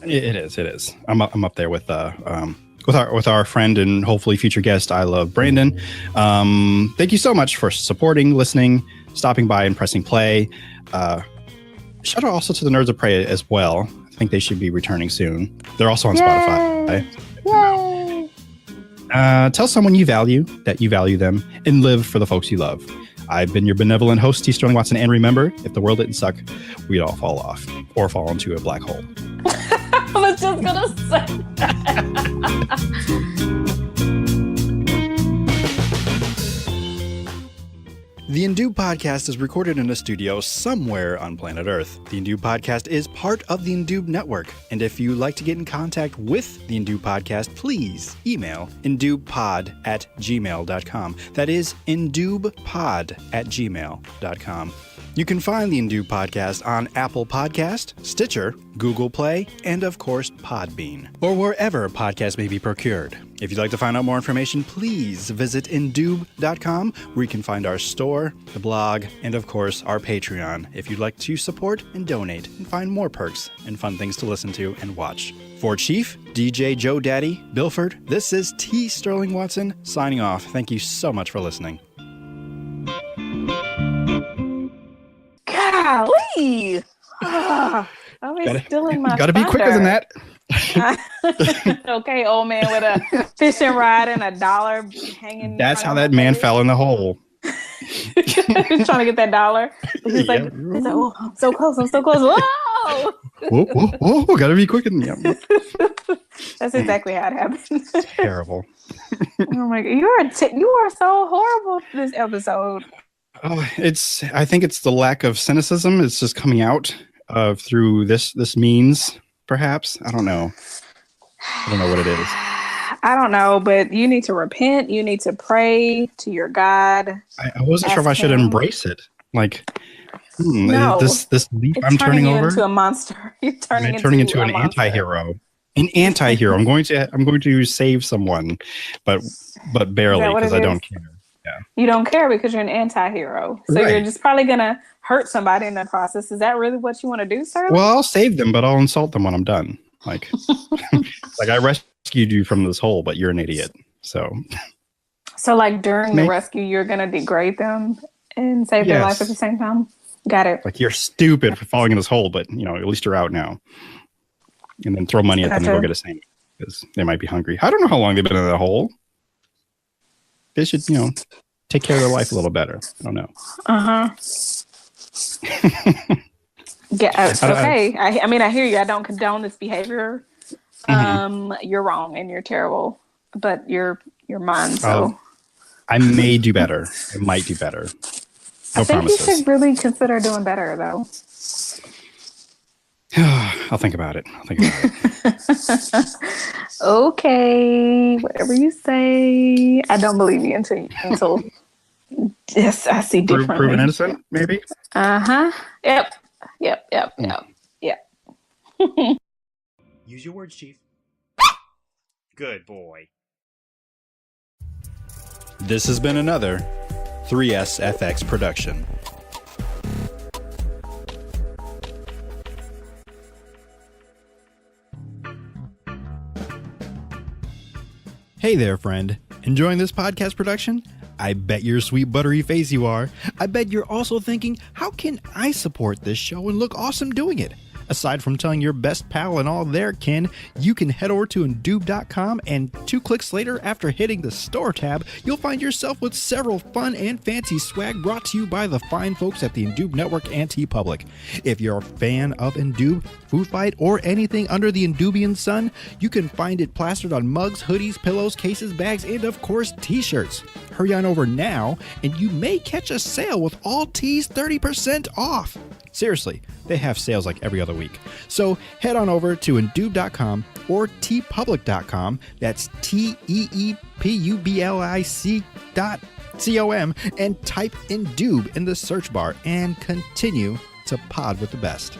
A: It is. I'm up there with our friend and hopefully future guest, I Love Brandon. Thank you so much for supporting, listening, stopping by, and pressing play. Shout out also to the Nerds of Prey as well. I think they should be returning soon. They're also on Spotify.
B: Yay!
A: Tell someone you value that you value them, and live for the folks you love. I've been your benevolent host, T. Sterling Watson, and remember, if the world didn't suck, we'd all fall off or fall into a black hole.
B: I was just gonna say
A: The Indube Podcast is recorded in a studio somewhere on planet Earth. The Indube Podcast is part of the Indube Network. And if you'd like to get in contact with the Indube Podcast, please email indubepod@gmail.com. That is indubepod@gmail.com. You can find the Indube Podcast on Apple Podcast, Stitcher, Google Play, and of course, Podbean, or wherever podcasts may be procured. If you'd like to find out more information, please visit indube.com, where you can find our store, the blog, and of course, our Patreon, if you'd like to support and donate and find more perks and fun things to listen to and watch. For Chief, DJ Joe Daddy, Bilford, this is T. Sterling Watson signing off. Thank you so much for listening.
B: golly. I was still in my
A: Gotta be quicker than that.
B: Okay, old man with a fishing rod and $1 hanging.
A: That's how that man fell in the hole.
B: He's trying to get that $1. He's like, oh, I'm so close. Whoa!
A: Whoa, gotta be quicker than that.
B: That's exactly how it happened.
A: Terrible.
B: Oh my God, you are so horrible this episode.
A: Oh, I think it's the lack of cynicism. It's just coming out through this means, perhaps. I don't know what it is.
B: I don't know, but you need to repent. You need to pray to your God.
A: I wasn't sure if I should embrace it. Like,
B: no,
A: this leaf I'm turning over
B: into a monster. You're turning
A: into an anti-hero. An anti-hero. I'm going to save someone, but barely because I don't care. Yeah.
B: You don't care because you're an anti-hero. So
A: Right.
B: you're just probably gonna hurt somebody in the process. Is that really what you want to do, sir?
A: Well, I'll save them, but I'll insult them when I'm done. Like, like I rescued you from this hole, but you're an idiot. So
B: like during the rescue, you're gonna degrade them and save their life at the same time. Got it.
A: Like, you're stupid for falling in this hole, but at least you're out now. And then throw money at them and go get a sandwich because they might be hungry. I don't know how long they've been in that hole. They should, take care of their life a little better. I don't know.
B: Yeah. Okay. I hear you. I don't condone this behavior. You're wrong and you're terrible, but you're mine. So
A: I may do better. I might do better. No
B: I think
A: promises.
B: you should really consider doing better, though.
A: I'll think about it.
B: Okay, whatever you say. I don't believe you until yes, I see differently.
A: Proven innocent, maybe?
B: Yep.
H: Use your words, Chief. Good boy.
A: This has been another 3SFX production. Hey there, friend. Enjoying this podcast production? I bet your sweet buttery face you are. I bet you're also thinking, how can I support this show and look awesome doing it? Aside from telling your best pal and all their kin, you can head over to Indoob.com, and 2 clicks later, after hitting the store tab, you'll find yourself with several fun and fancy swag brought to you by the fine folks at the Indoob Network and T-Public. If you're a fan of Indoob, Food Fight, or anything under the Indoobian sun, you can find it plastered on mugs, hoodies, pillows, cases, bags, and of course, t-shirts. Hurry on over now, and you may catch a sale with all tees 30% off. Seriously, they have sales like every other week. So head on over to Indoob.com or tpublic.com. That's TEEPUBLIC.com and type Indoob in the search bar and continue to pod with the best.